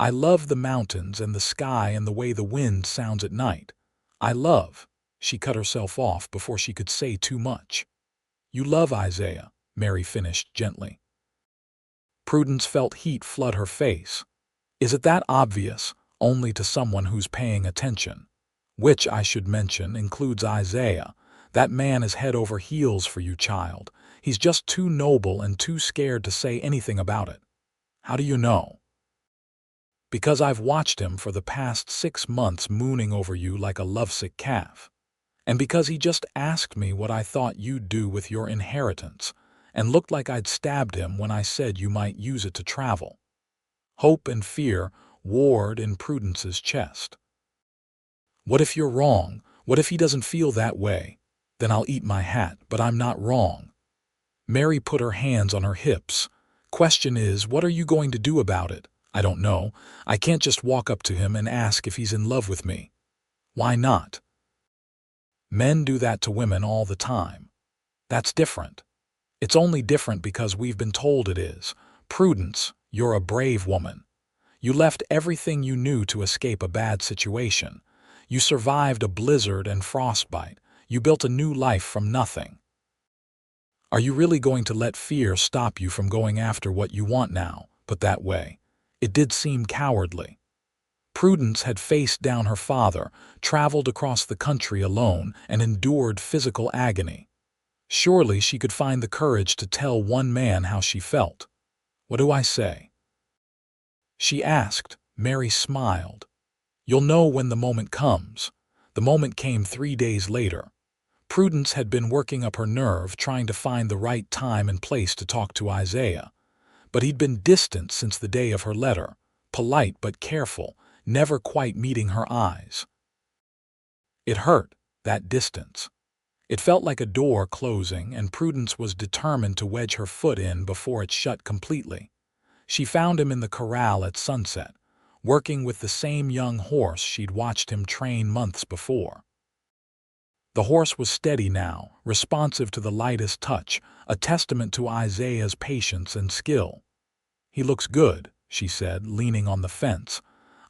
I love the mountains and the sky and the way the wind sounds at night. I love. She cut herself off before she could say too much. You love Isaiah, Mary finished gently. Prudence felt heat flood her face. Is it that obvious? Only to someone who's paying attention. Which, I should mention, includes Isaiah. That man is head over heels for you, child. He's just too noble and too scared to say anything about it. How do you know? Because I've watched him for the past 6 months mooning over you like a lovesick calf. And because he just asked me what I thought you'd do with your inheritance, and looked like I'd stabbed him when I said you might use it to travel. Hope and fear warred in Prudence's chest. What if you're wrong? What if he doesn't feel that way? Then I'll eat my hat, but I'm not wrong. Mary put her hands on her hips. Question is, what are you going to do about it? I don't know. I can't just walk up to him and ask if he's in love with me. Why not? Men do that to women all the time. That's different. It's only different because we've been told it is. Prudence, you're a brave woman. You left everything you knew to escape a bad situation. You survived a blizzard and frostbite. You built a new life from nothing. Are you really going to let fear stop you from going after what you want now? Put that way, it did seem cowardly. Prudence had faced down her father, traveled across the country alone, and endured physical agony. Surely she could find the courage to tell one man how she felt. What do I say? She asked. Mary smiled. You'll know when the moment comes. The moment came 3 days later. Prudence had been working up her nerve trying to find the right time and place to talk to Isaiah. But he'd been distant since the day of her letter, polite but careful, never quite meeting her eyes. It hurt, that distance. It felt like a door closing, and Prudence was determined to wedge her foot in before it shut completely. She found him in the corral at sunset, working with the same young horse she'd watched him train months before. The horse was steady now, responsive to the lightest touch, a testament to Isaiah's patience and skill. He looks good, she said, leaning on the fence.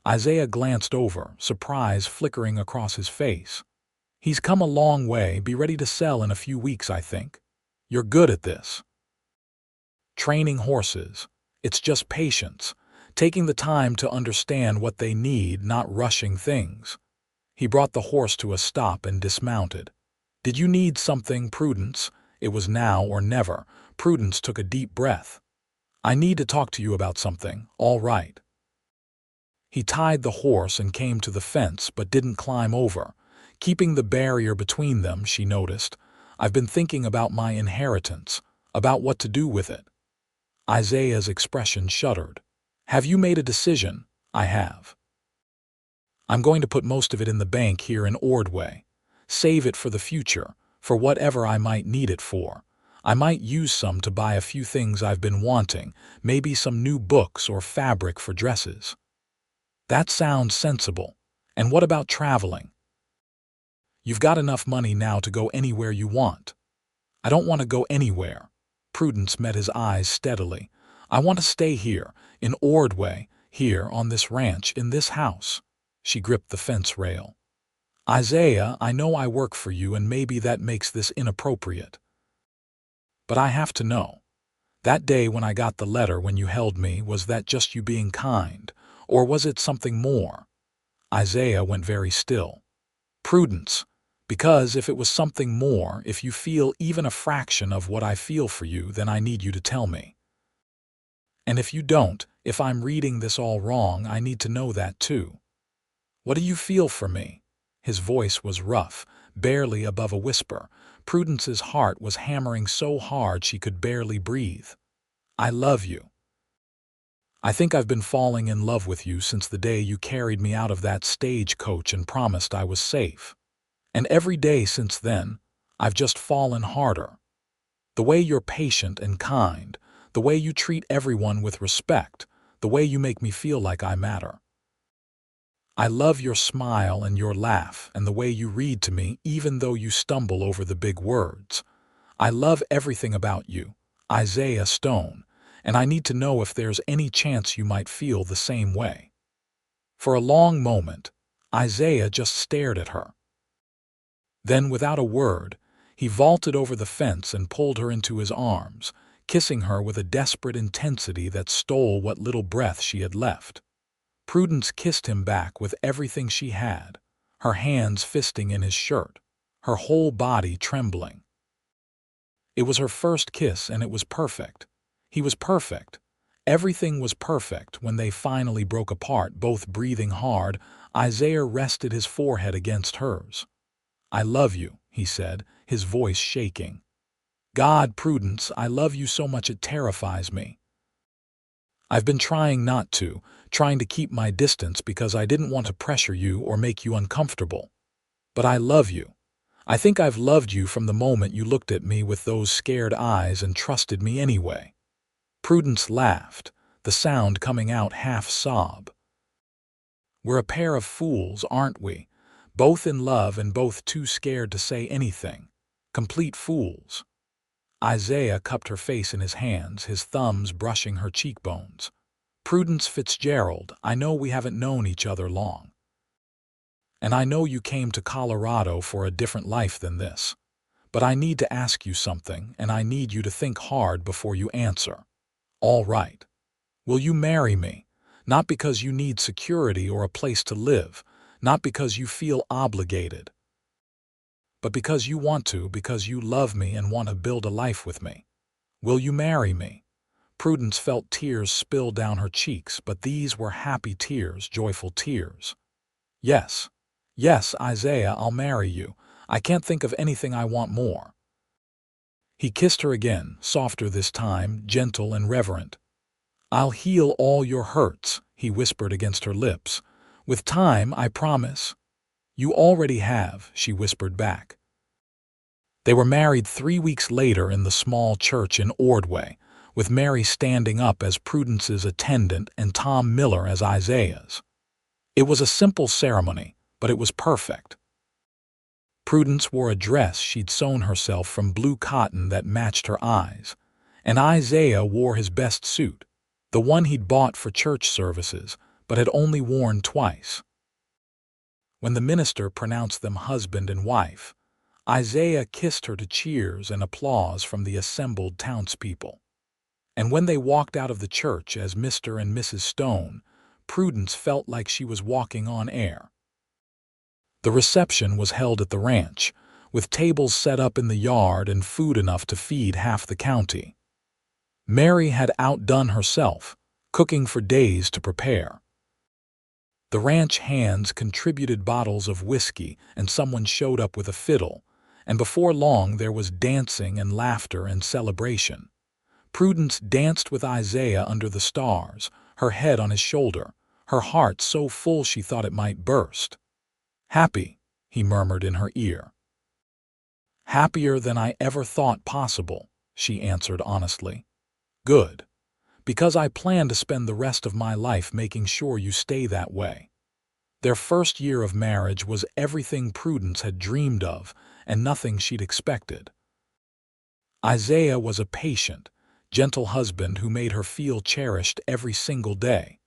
Isaiah glanced over, surprise flickering across his face. He's come a long way, be ready to sell in a few weeks, I think. You're good at this. Training horses. It's just patience, taking the time to understand what they need, not rushing things. He brought the horse to a stop and dismounted. Did you need something, Prudence? It was now or never. Prudence took a deep breath. I need to talk to you about something, all right. He tied the horse and came to the fence but didn't climb over. Keeping the barrier between them, she noticed. I've been thinking about my inheritance, about what to do with it. Isaiah's expression shuddered. Have you made a decision? I have. I'm going to put most of it in the bank here in Ordway. Save it for the future, for whatever I might need it for. I might use some to buy a few things I've been wanting, maybe some new books or fabric for dresses. That sounds sensible. And what about traveling? You've got enough money now to go anywhere you want. I don't want to go anywhere. Prudence met his eyes steadily. I want to stay here, in Ordway, here on this ranch, in this house. She gripped the fence rail. Isaiah, I know I work for you and maybe that makes this inappropriate. But I have to know. That day when I got the letter when you held me, was that just you being kind, or was it something more? Isaiah went very still. Prudence, because if it was something more, if you feel even a fraction of what I feel for you, then I need you to tell me. And if you don't, if I'm reading this all wrong, I need to know that too. What do you feel for me? His voice was rough, barely above a whisper. Prudence's heart was hammering so hard she could barely breathe. I love you. I think I've been falling in love with you since the day you carried me out of that stagecoach and promised I was safe. And every day since then, I've just fallen harder. The way you're patient and kind, the way you treat everyone with respect, the way you make me feel like I matter. I love your smile and your laugh and the way you read to me even though you stumble over the big words. I love everything about you, Isaiah Stone, and I need to know if there's any chance you might feel the same way. For a long moment, Isaiah just stared at her. Then, without a word, he vaulted over the fence and pulled her into his arms, kissing her with a desperate intensity that stole what little breath she had left. Prudence kissed him back with everything she had, her hands fisting in his shirt, her whole body trembling. It was her first kiss and it was perfect. He was perfect. Everything was perfect when they finally broke apart, both breathing hard. Isaiah rested his forehead against hers. I love you, he said, his voice shaking. God, Prudence, I love you so much it terrifies me. I've been trying not to, trying to keep my distance because I didn't want to pressure you or make you uncomfortable. But I love you. I think I've loved you from the moment you looked at me with those scared eyes and trusted me anyway. Prudence laughed, the sound coming out half sob. We're a pair of fools, aren't we? Both in love and both too scared to say anything. Complete fools. Isaiah cupped her face in his hands, his thumbs brushing her cheekbones. Prudence Fitzgerald, I know we haven't known each other long. And I know you came to Colorado for a different life than this. But I need to ask you something, and I need you to think hard before you answer. All right. Will you marry me? Not because you need security or a place to live, not because you feel obligated, but because you want to, because you love me and want to build a life with me. Will you marry me? Prudence felt tears spill down her cheeks, but these were happy tears, joyful tears. Yes. Yes, Isaiah, I'll marry you. I can't think of anything I want more. He kissed her again, softer this time, gentle and reverent. I'll heal all your hurts, he whispered against her lips. With time, I promise. You already have, she whispered back. They were married 3 weeks later in the small church in Ordway, with Mary standing up as Prudence's attendant and Tom Miller as Isaiah's. It was a simple ceremony, but it was perfect. Prudence wore a dress she'd sewn herself from blue cotton that matched her eyes, and Isaiah wore his best suit, the one he'd bought for church services, but had only worn twice. When the minister pronounced them husband and wife, Isaiah kissed her to cheers and applause from the assembled townspeople. And when they walked out of the church as Mr. and Mrs. Stone, Prudence felt like she was walking on air. The reception was held at the ranch, with tables set up in the yard and food enough to feed half the county. Mary had outdone herself, cooking for days to prepare. The ranch hands contributed bottles of whiskey, and someone showed up with a fiddle, and before long there was dancing and laughter and celebration. Prudence danced with Isaiah under the stars, her head on his shoulder, her heart so full she thought it might burst. "Happy," he murmured in her ear. "Happier than I ever thought possible," she answered honestly. "Good. Because I plan to spend the rest of my life making sure you stay that way." Their first year of marriage was everything Prudence had dreamed of and nothing she'd expected. Isaiah was a patient, gentle husband who made her feel cherished every single day.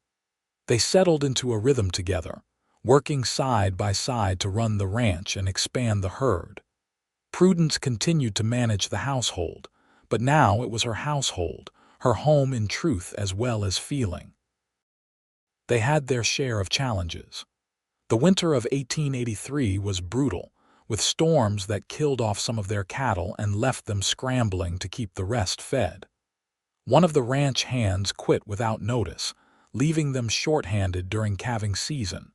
They settled into a rhythm together, working side by side to run the ranch and expand the herd. Prudence continued to manage the household, but now it was her household, her home in truth as well as feeling. They had their share of challenges. The winter of 1883 was brutal, with storms that killed off some of their cattle and left them scrambling to keep the rest fed. One of the ranch hands quit without notice, leaving them short-handed during calving season.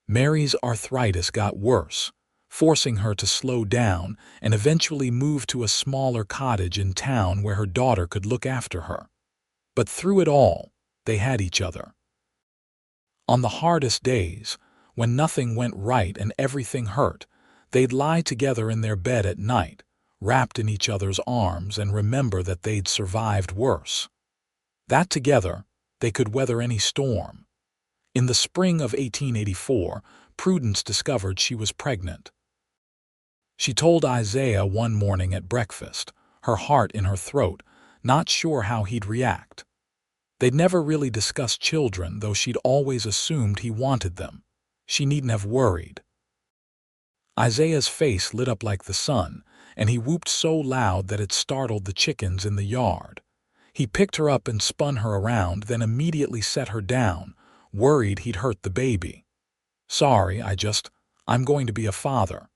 Mary's arthritis got worse, forcing her to slow down and eventually move to a smaller cottage in town where her daughter could look after her. But through it all, they had each other. On the hardest days, when nothing went right and everything hurt, they'd lie together in their bed at night, wrapped in each other's arms, and remember that they'd survived worse. That together, they could weather any storm. In the spring of 1884, Prudence discovered she was pregnant. She told Isaiah one morning at breakfast, her heart in her throat, not sure how he'd react. They'd never really discussed children, though she'd always assumed he wanted them. She needn't have worried. Isaiah's face lit up like the sun, and he whooped so loud that it startled the chickens in the yard. He picked her up and spun her around, then immediately set her down, worried he'd hurt the baby. "Sorry, I'm going to be a father."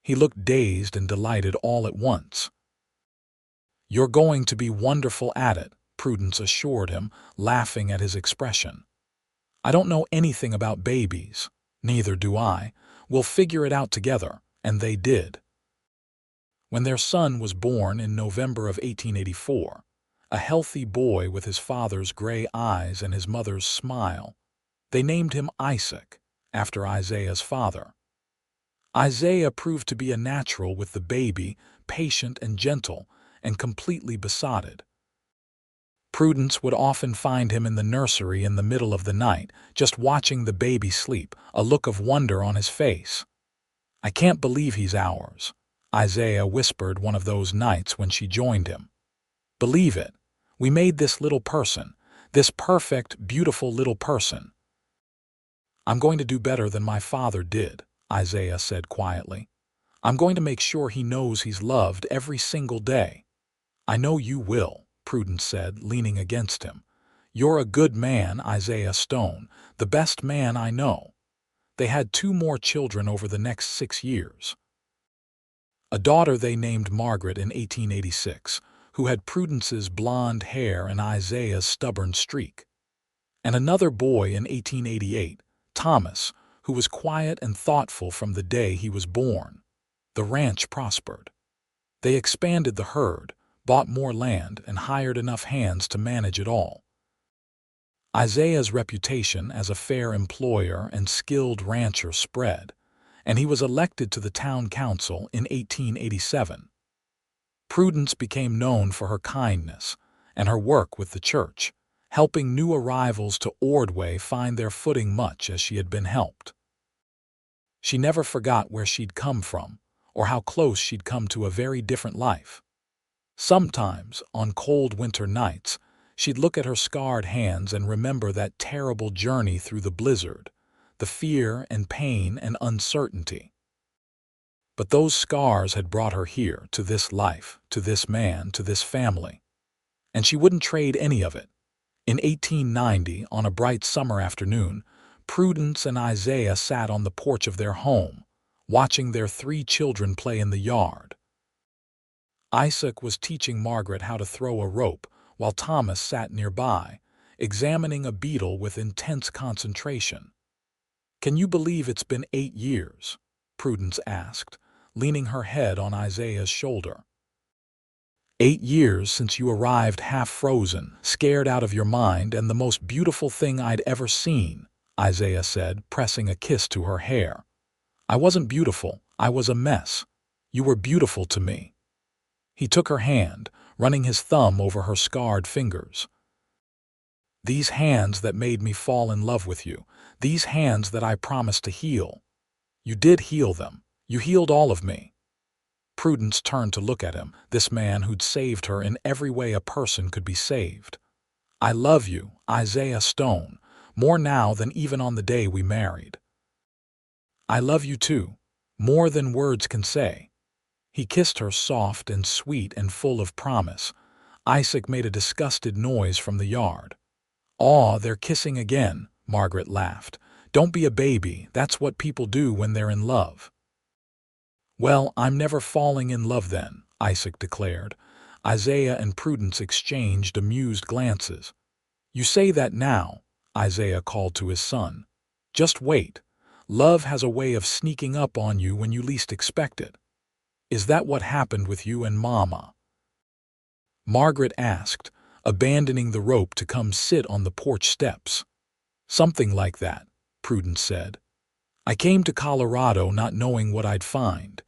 He looked dazed and delighted all at once. "You're going to be wonderful at it," Prudence assured him, laughing at his expression. "I don't know anything about babies." "Neither do I. We'll figure it out together," and they did. When their son was born in November of 1884, a healthy boy with his father's gray eyes and his mother's smile, they named him Isaac, after Isaiah's father. Isaiah proved to be a natural with the baby, patient and gentle, and completely besotted. Prudence would often find him in the nursery in the middle of the night, just watching the baby sleep, a look of wonder on his face. "I can't believe he's ours," Isaiah whispered one of those nights when she joined him. "Believe it. We made this little person, this perfect, beautiful little person." "I'm going to do better than my father did," Isaiah said quietly. "I'm going to make sure he knows he's loved every single day." "I know you will," Prudence said, leaning against him. "You're a good man, Isaiah Stone, the best man I know." They had 2 more children over the next 6 years. A daughter they named Margaret in 1886, who had Prudence's blonde hair and Isaiah's stubborn streak. And another boy in 1888, Thomas, who was quiet and thoughtful from the day he was born. The ranch prospered. They expanded the herd, bought more land, and hired enough hands to manage it all. Isaiah's reputation as a fair employer and skilled rancher spread, and he was elected to the town council in 1887. Prudence became known for her kindness and her work with the church, helping new arrivals to Ordway find their footing much as she had been helped. She never forgot where she'd come from or how close she'd come to a very different life. Sometimes, on cold winter nights, she'd look at her scarred hands and remember that terrible journey through the blizzard, the fear and pain and uncertainty. But those scars had brought her here, to this life, to this man, to this family. And she wouldn't trade any of it. In 1890, on a bright summer afternoon, Prudence and Isaiah sat on the porch of their home, watching their 3 children play in the yard. Isaac was teaching Margaret how to throw a rope, while Thomas sat nearby, examining a beetle with intense concentration. "Can you believe it's been 8 years?" Prudence asked, leaning her head on Isaiah's shoulder. "8 years since you arrived half-frozen, scared out of your mind, and the most beautiful thing I'd ever seen," Isaiah said, pressing a kiss to her hair. "I wasn't beautiful, I was a mess. You were beautiful to me." He took her hand, running his thumb over her scarred fingers. "These hands that made me fall in love with you, these hands that I promised to heal. You did heal them. You healed all of me." Prudence turned to look at him, this man who'd saved her in every way a person could be saved. "I love you, Isaiah Stone, more now than even on the day we married." "I love you too, more than words can say." He kissed her, soft and sweet and full of promise. Isaac made a disgusted noise from the yard. "Aw, they're kissing again," Margaret laughed. "Don't be a baby, that's what people do when they're in love." "Well, I'm never falling in love then," Isaac declared. Isaiah and Prudence exchanged amused glances. "You say that now," Isaiah called to his son. "Just wait. Love has a way of sneaking up on you when you least expect it. Is that what happened with you and Mama?" Margaret asked, abandoning the rope to come sit on the porch steps. "Something like that," Prudence said. "I came to Colorado not knowing what I'd find,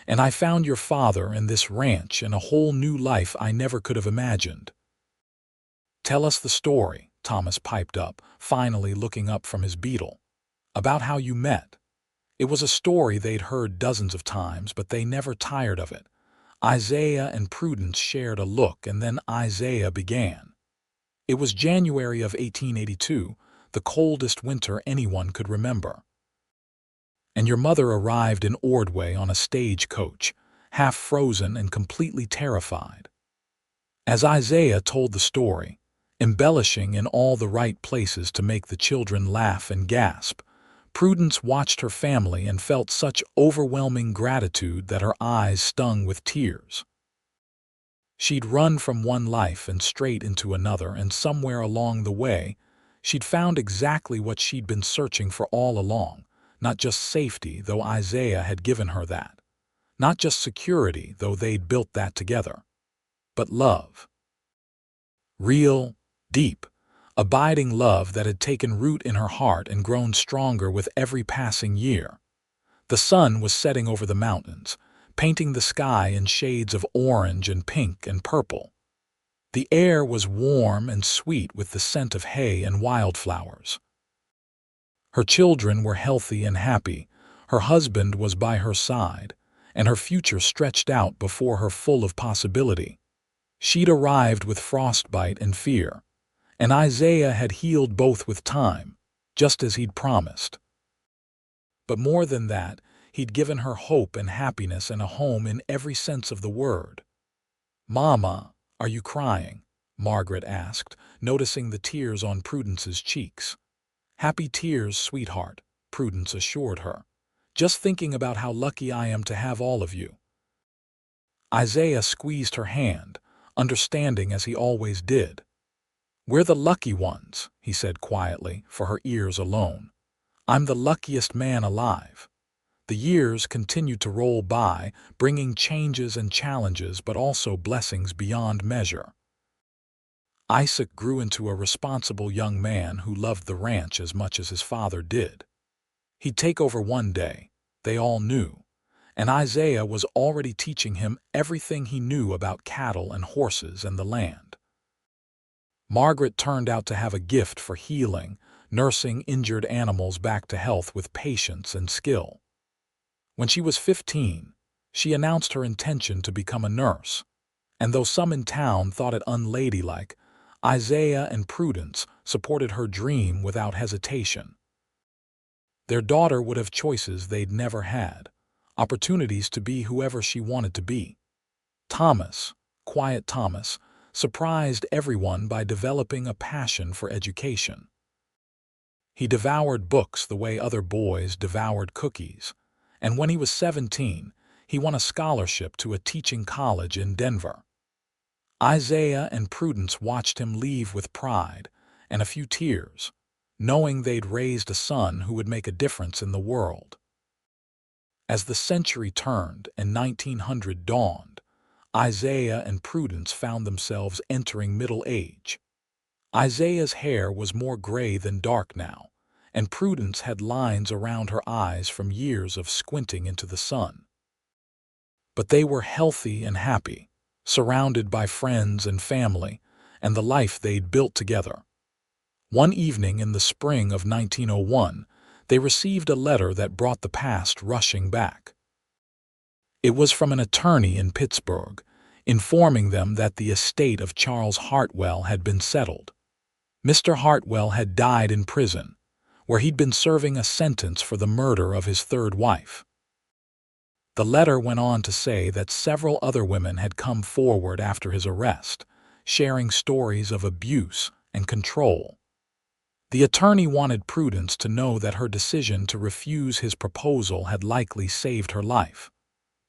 and I found your father and this ranch and a whole new life I never could have imagined." "Tell us the story," Thomas piped up, finally looking up from his beetle. "About how you met." It was a story they'd heard dozens of times, but they never tired of it. Isaiah and Prudence shared a look, and then Isaiah began. "It was January of 1882, the coldest winter anyone could remember. And your mother arrived in Ordway on a stagecoach, half frozen and completely terrified." As Isaiah told the story, embellishing in all the right places to make the children laugh and gasp, Prudence watched her family and felt such overwhelming gratitude that her eyes stung with tears. She'd run from one life and straight into another, and somewhere along the way, she'd found exactly what she'd been searching for all along. Not just safety, though Isaiah had given her that. Not just security, though they'd built that together. But love. Real, deep, abiding love that had taken root in her heart and grown stronger with every passing year. The sun was setting over the mountains, painting the sky in shades of orange and pink and purple. The air was warm and sweet with the scent of hay and wildflowers. Her children were healthy and happy, her husband was by her side, and her future stretched out before her full of possibility. She'd arrived with frostbite and fear, and Isaiah had healed both with time, just as he'd promised. But more than that, he'd given her hope and happiness and a home in every sense of the word. "Mama, are you crying?" Margaret asked, noticing the tears on Prudence's cheeks. "Happy tears, sweetheart," Prudence assured her. "Just thinking about how lucky I am to have all of you." Isaiah squeezed her hand, understanding as he always did. "We're the lucky ones," he said quietly, for her ears alone. "I'm the luckiest man alive." The years continued to roll by, bringing changes and challenges, but also blessings beyond measure. Isaac grew into a responsible young man who loved the ranch as much as his father did. He'd take over one day, they all knew, and Isaiah was already teaching him everything he knew about cattle and horses and the land. Margaret turned out to have a gift for healing, nursing injured animals back to health with patience and skill. When she was 15, she announced her intention to become a nurse, and though some in town thought it unladylike, Isaiah and Prudence supported her dream without hesitation. Their daughter would have choices they'd never had, opportunities to be whoever she wanted to be. Thomas, quiet Thomas, surprised everyone by developing a passion for education. He devoured books the way other boys devoured cookies, and when he was 17, he won a scholarship to a teaching college in Denver. Isaiah and Prudence watched him leave with pride and a few tears, knowing they'd raised a son who would make a difference in the world. As the century turned and 1900 dawned, Isaiah and Prudence found themselves entering middle age. Isaiah's hair was more gray than dark now, and Prudence had lines around her eyes from years of squinting into the sun. But they were healthy and happy, surrounded by friends and family, and the life they'd built together. One evening in the spring of 1901, they received a letter that brought the past rushing back. It was from an attorney in Pittsburgh, informing them that the estate of Charles Hartwell had been settled. Mr. Hartwell had died in prison, where he'd been serving a sentence for the murder of his third wife. The letter went on to say that several other women had come forward after his arrest, sharing stories of abuse and control. The attorney wanted Prudence to know that her decision to refuse his proposal had likely saved her life.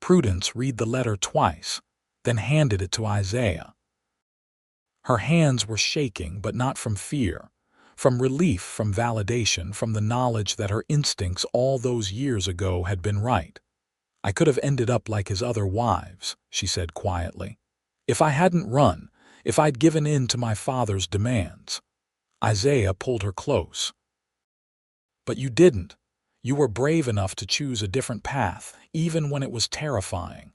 Prudence read the letter twice, then handed it to Isaiah. Her hands were shaking, but not from fear, from relief, from validation, from the knowledge that her instincts all those years ago had been right. "I could have ended up like his other wives," she said quietly. "If I hadn't run, if I'd given in to my father's demands." Isaiah pulled her close. "But you didn't. You were brave enough to choose a different path, even when it was terrifying."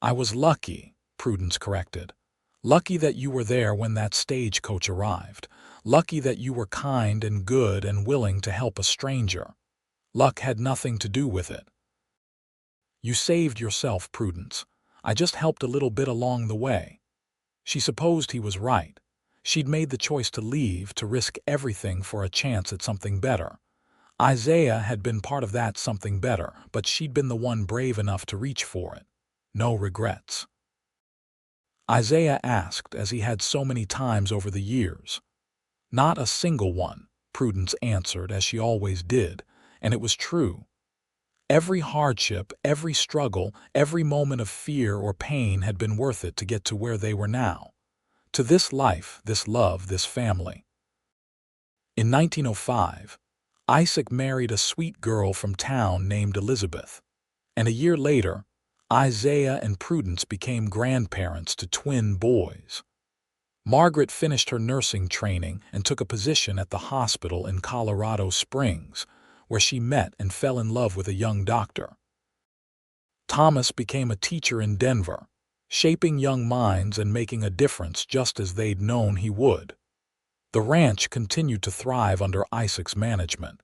"I was lucky," Prudence corrected. "Lucky that you were there when that stagecoach arrived. Lucky that you were kind and good and willing to help a stranger. Luck had nothing to do with it." "You saved yourself, Prudence. I just helped a little bit along the way." She supposed he was right. She'd made the choice to leave, to risk everything for a chance at something better. Isaiah had been part of that something better, but she'd been the one brave enough to reach for it. No regrets. Isaiah asked, as he had so many times over the years. "Not a single one," Prudence answered, as she always did, and it was true. Every hardship, every struggle, every moment of fear or pain had been worth it to get to where they were now. To this life, this love, this family. In 1905, Isaac married a sweet girl from town named Elizabeth, and a year later, Isaiah and Prudence became grandparents to twin boys. Margaret finished her nursing training and took a position at the hospital in Colorado Springs, where she met and fell in love with a young doctor. Thomas became a teacher in Denver, shaping young minds and making a difference just as they'd known he would. The ranch continued to thrive under Isaac's management,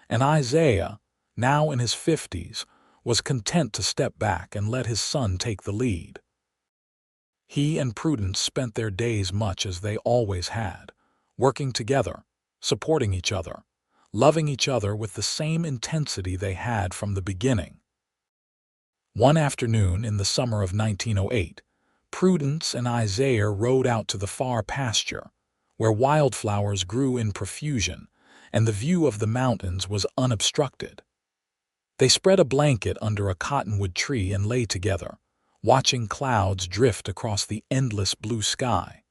and Isaiah, now in his 50s, was content to step back and let his son take the lead. He and Prudence spent their days much as they always had, working together, supporting each other, loving each other with the same intensity they had from the beginning. One afternoon in the summer of 1908, Prudence and Isaiah rode out to the far pasture, where wildflowers grew in profusion and the view of the mountains was unobstructed. They spread a blanket under a cottonwood tree and lay together, watching clouds drift across the endless blue sky.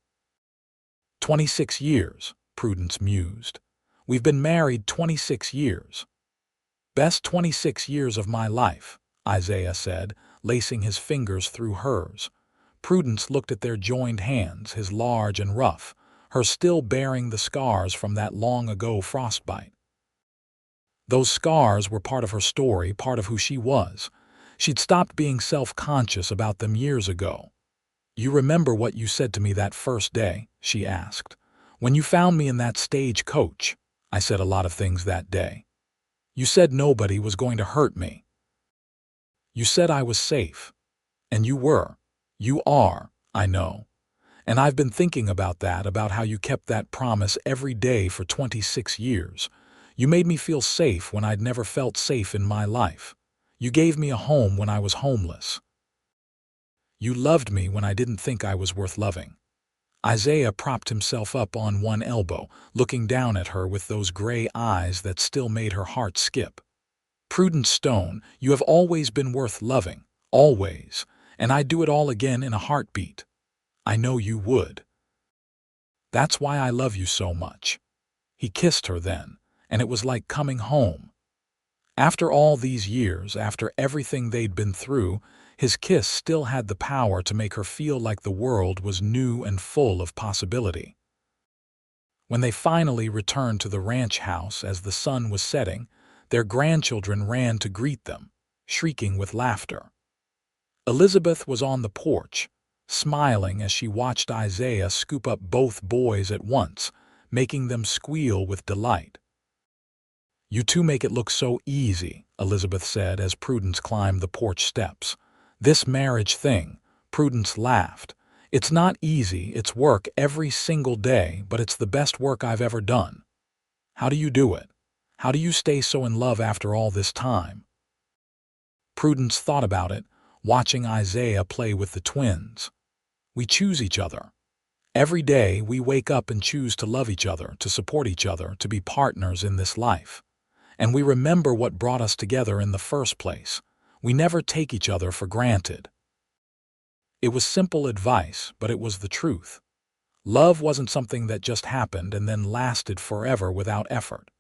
26 years, Prudence mused. "We've been married 26 years. Best 26 years of my life," Isaiah said, lacing his fingers through hers. Prudence looked at their joined hands, his large and rough, her still bearing the scars from that long-ago frostbite. Those scars were part of her story, part of who she was. She'd stopped being self-conscious about them years ago. "You remember what you said to me that first day?" she asked. "When you found me in that stagecoach, I said a lot of things that day. You said nobody was going to hurt me. You said I was safe. And you were. You are, I know. And I've been thinking about that, about how you kept that promise every day for 26 years. You made me feel safe when I'd never felt safe in my life. You gave me a home when I was homeless. You loved me when I didn't think I was worth loving. Isaiah propped himself up on one elbow, looking down at her with those gray eyes that still made her heart skip. Prudence Stone, you have always been worth loving, always, and I'd do it all again in a heartbeat. I know you would. That's why I love you so much. He kissed her then, and it was like coming home. After all these years, after everything they'd been through, his kiss still had the power to make her feel like the world was new and full of possibility. When they finally returned to the ranch house as the sun was setting, their grandchildren ran to greet them, shrieking with laughter. Elizabeth was on the porch, smiling as she watched Isaiah scoop up both boys at once, making them squeal with delight. "You two make it look so easy," Elizabeth said as Prudence climbed the porch steps. "This marriage thing," Prudence laughed. "It's not easy, it's work every single day, but it's the best work I've ever done. How do you do it? How do you stay so in love after all this time?" Prudence thought about it, watching Isaiah play with the twins. "We choose each other. Every day we wake up and choose to love each other, to support each other, to be partners in this life. And we remember what brought us together in the first place. We never take each other for granted." It was simple advice, but it was the truth. Love wasn't something that just happened and then lasted forever without effort.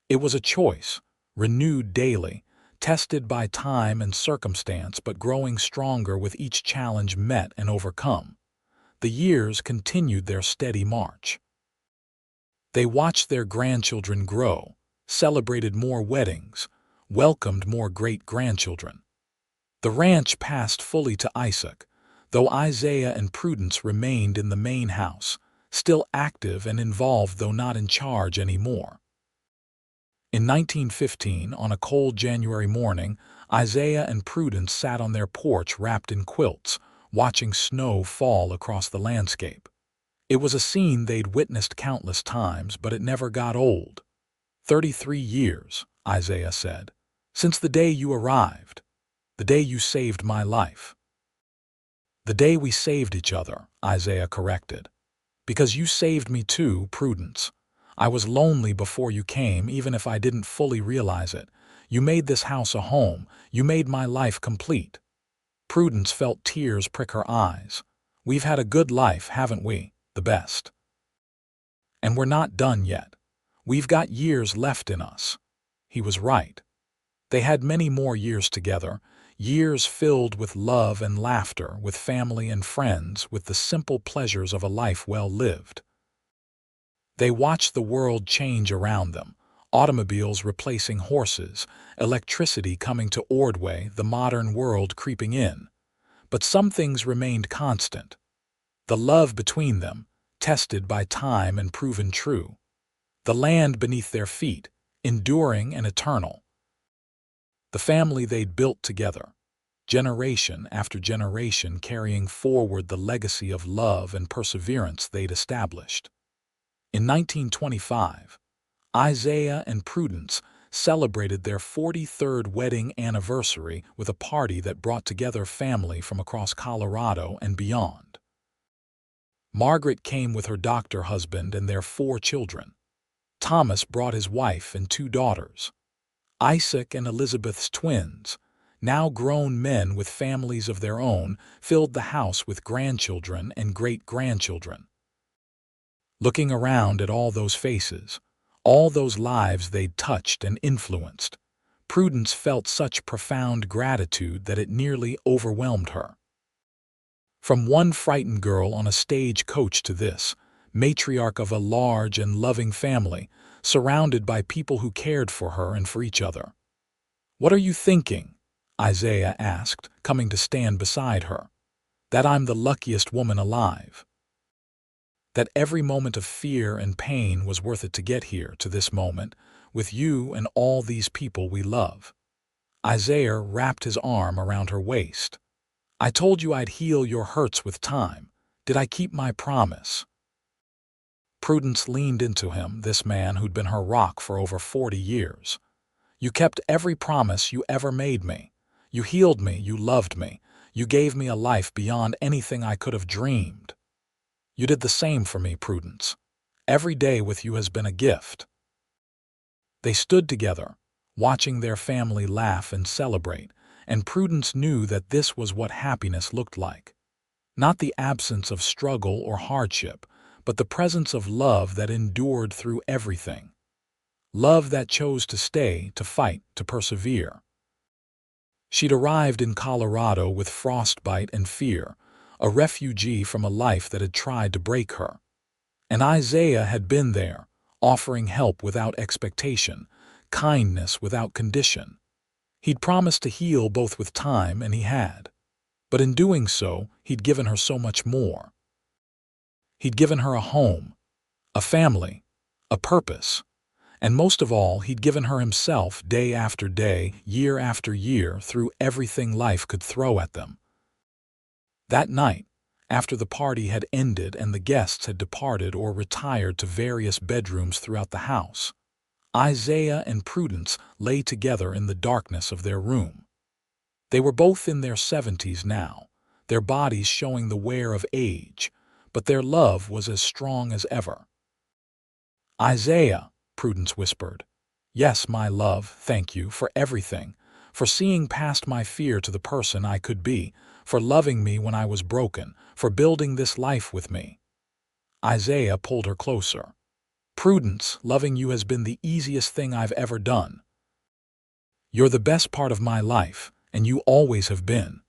It was a choice, renewed daily, tested by time and circumstance, but growing stronger with each challenge met and overcome. The years continued their steady march. They watched their grandchildren grow, celebrated more weddings, welcomed more great-grandchildren. The ranch passed fully to Isaac, though Isaiah and Prudence remained in the main house, still active and involved though not in charge anymore. In 1915, on a cold January morning, Isaiah and Prudence sat on their porch wrapped in quilts, watching snow fall across the landscape. It was a scene they'd witnessed countless times, but it never got old. 33 years, Isaiah said, since the day you arrived, the day you saved my life. The day we saved each other, Isaiah corrected. Because you saved me too, Prudence. I was lonely before you came, even if I didn't fully realize it. You made this house a home. You made my life complete. Prudence felt tears prick her eyes. We've had a good life, haven't we? The best. And we're not done yet. We've got years left in us. He was right. They had many more years together, years filled with love and laughter, with family and friends, with the simple pleasures of a life well lived. They watched the world change around them, automobiles replacing horses, electricity coming to Ordway, the modern world creeping in. But some things remained constant. The love between them, tested by time and proven true. The land beneath their feet, enduring and eternal. The family they'd built together, generation after generation carrying forward the legacy of love and perseverance they'd established. In 1925, Isaiah and Prudence celebrated their 43rd wedding anniversary with a party that brought together family from across Colorado and beyond. Margaret came with her doctor husband and their 4 children. Thomas brought his wife and 2 daughters. Isaac and Elizabeth's twins, now grown men with families of their own, filled the house with grandchildren and great-grandchildren. Looking around at all those faces, all those lives they'd touched and influenced, Prudence felt such profound gratitude that it nearly overwhelmed her. From one frightened girl on a stage coach to this, matriarch of a large and loving family, surrounded by people who cared for her and for each other. "What are you thinking?" Isaiah asked, coming to stand beside her. "That I'm the luckiest woman alive. That every moment of fear and pain was worth it to get here, to this moment, with you and all these people we love." Isaiah wrapped his arm around her waist. "I told you I'd heal your hurts with time. Did I keep my promise?" Prudence leaned into him, this man who'd been her rock for over 40 years. "You kept every promise you ever made me. You healed me, you loved me. You gave me a life beyond anything I could have dreamed. You did the same for me, Prudence. Every day with you has been a gift." They stood together, watching their family laugh and celebrate, and Prudence knew that this was what happiness looked like. Not the absence of struggle or hardship, but the presence of love that endured through everything. Love that chose to stay, to fight, to persevere. She'd arrived in Colorado with frostbite and fear, a refugee from a life that had tried to break her. And Isaiah had been there, offering help without expectation, kindness without condition. He'd promised to heal both with time, and he had. But in doing so, he'd given her so much more. He'd given her a home, a family, a purpose. And most of all, he'd given her himself day after day, year after year, through everything life could throw at them. That night, after the party had ended and the guests had departed or retired to various bedrooms throughout the house, Isaiah and Prudence lay together in the darkness of their room. They were both in their 70s now, their bodies showing the wear of age, but their love was as strong as ever. "Isaiah," Prudence whispered. "Yes, my love, thank you for everything, for seeing past my fear to the person I could be, for loving me when I was broken, for building this life with me." Isaiah pulled her closer. "Prudence, loving you has been the easiest thing I've ever done. You're the best part of my life, and you always have been."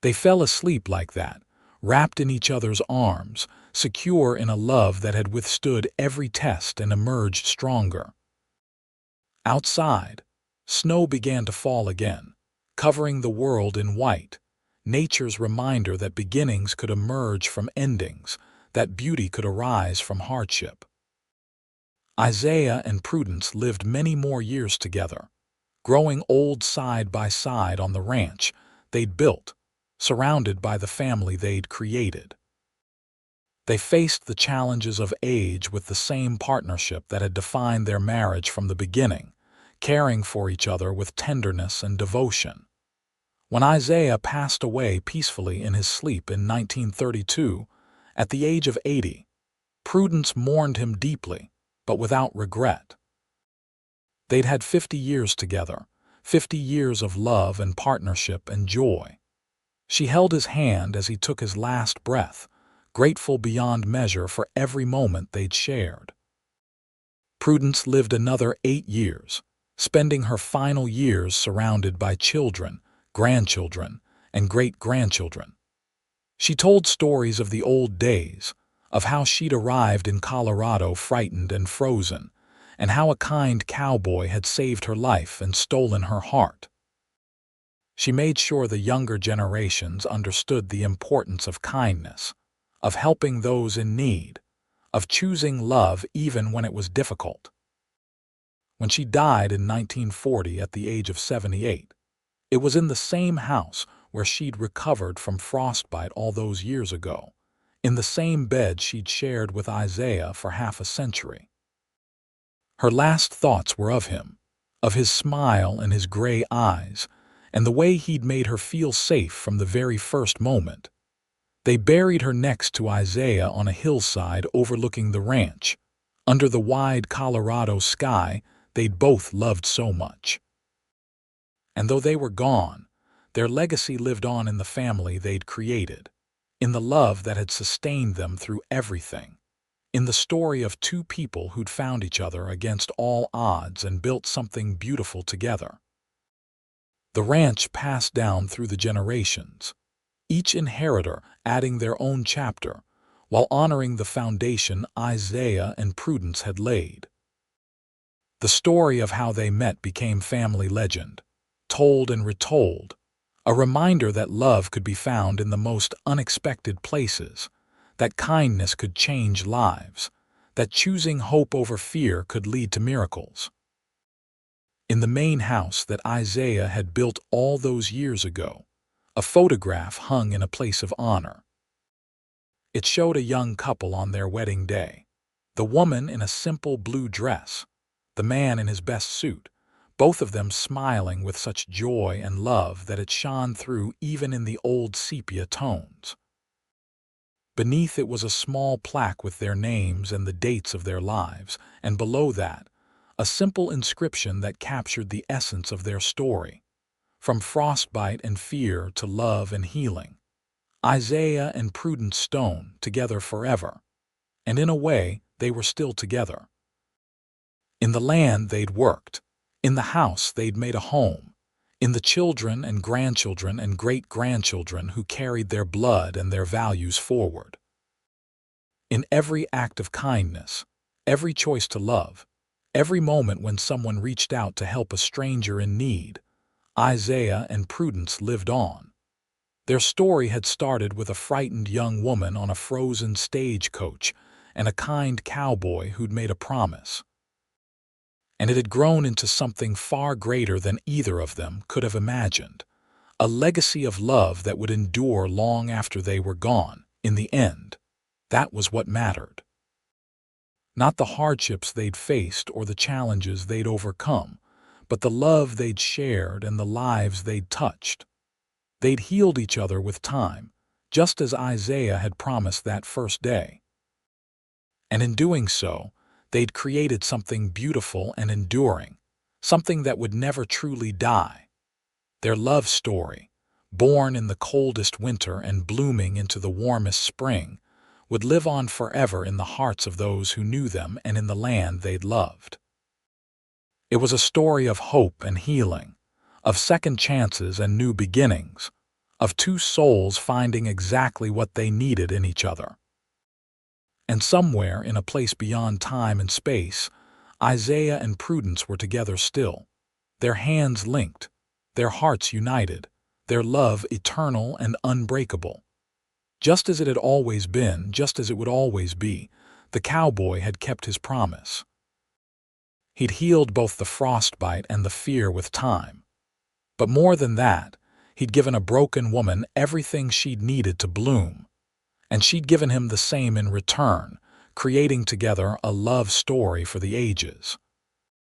They fell asleep like that, wrapped in each other's arms, secure in a love that had withstood every test and emerged stronger. Outside, snow began to fall again, covering the world in white, nature's reminder that beginnings could emerge from endings, that beauty could arise from hardship. Isaiah and Prudence lived many more years together, growing old side by side on the ranch they'd built, surrounded by the family they'd created. They faced the challenges of age with the same partnership that had defined their marriage from the beginning, caring for each other with tenderness and devotion. When Isaiah passed away peacefully in his sleep in 1932, at the age of 80, Prudence mourned him deeply, but without regret. They'd had 50 years together, 50 years of love and partnership and joy. She held his hand as he took his last breath, grateful beyond measure for every moment they'd shared. Prudence lived another 8 years, spending her final years surrounded by children, grandchildren, and great-grandchildren. She told stories of the old days, of how she'd arrived in Colorado frightened and frozen, and how a kind cowboy had saved her life and stolen her heart. She made sure the younger generations understood the importance of kindness, of helping those in need, of choosing love even when it was difficult. When she died in 1940 at the age of 78, it was in the same house where she'd recovered from frostbite all those years ago, in the same bed she'd shared with Isaiah for half a century. Her last thoughts were of him, of his smile and his gray eyes, and the way he'd made her feel safe from the very first moment. They buried her next to Isaiah on a hillside overlooking the ranch, under the wide Colorado sky they'd both loved so much. And though they were gone, their legacy lived on in the family they'd created, in the love that had sustained them through everything, in the story of two people who'd found each other against all odds and built something beautiful together. The ranch passed down through the generations, each inheritor adding their own chapter, while honoring the foundation Isaiah and Prudence had laid. The story of how they met became family legend, told and retold, a reminder that love could be found in the most unexpected places, that kindness could change lives, that choosing hope over fear could lead to miracles. In the main house that Isaiah had built all those years ago, a photograph hung in a place of honor. It showed a young couple on their wedding day, The woman in a simple blue dress, the man in his best suit, both of them smiling with such joy and love that it shone through even in the old sepia tones. Beneath it was a small plaque with their names and the dates of their lives, and below that, a simple inscription that captured the essence of their story. From frostbite and fear to love and healing. Isaiah and Prudence Stone together forever. And in a way, they were still together. In the land they'd worked. In the house they'd made a home. In the children and grandchildren and great-grandchildren who carried their blood and their values forward. In every act of kindness, every choice to love, every moment when someone reached out to help a stranger in need, Isaiah and Prudence lived on. Their story had started with a frightened young woman on a frozen stagecoach and a kind cowboy who'd made a promise. And it had grown into something far greater than either of them could have imagined, a legacy of love that would endure long after they were gone. In the end, that was what mattered. Not the hardships they'd faced or the challenges they'd overcome, but the love they'd shared and the lives they'd touched. They'd healed each other with time, just as Isaiah had promised that first day. And in doing so, they'd created something beautiful and enduring, something that would never truly die. Their love story, born in the coldest winter and blooming into the warmest spring, would live on forever in the hearts of those who knew them and in the land they'd loved. It was a story of hope and healing, of second chances and new beginnings, of two souls finding exactly what they needed in each other. And somewhere in a place beyond time and space, Isaiah and Prudence were together still, their hands linked, their hearts united, their love eternal and unbreakable. Just as it had always been, just as it would always be, the cowboy had kept his promise. He'd healed both the frostbite and the fear with time. But more than that, he'd given a broken woman everything she'd needed to bloom. And she'd given him the same in return, creating together a love story for the ages.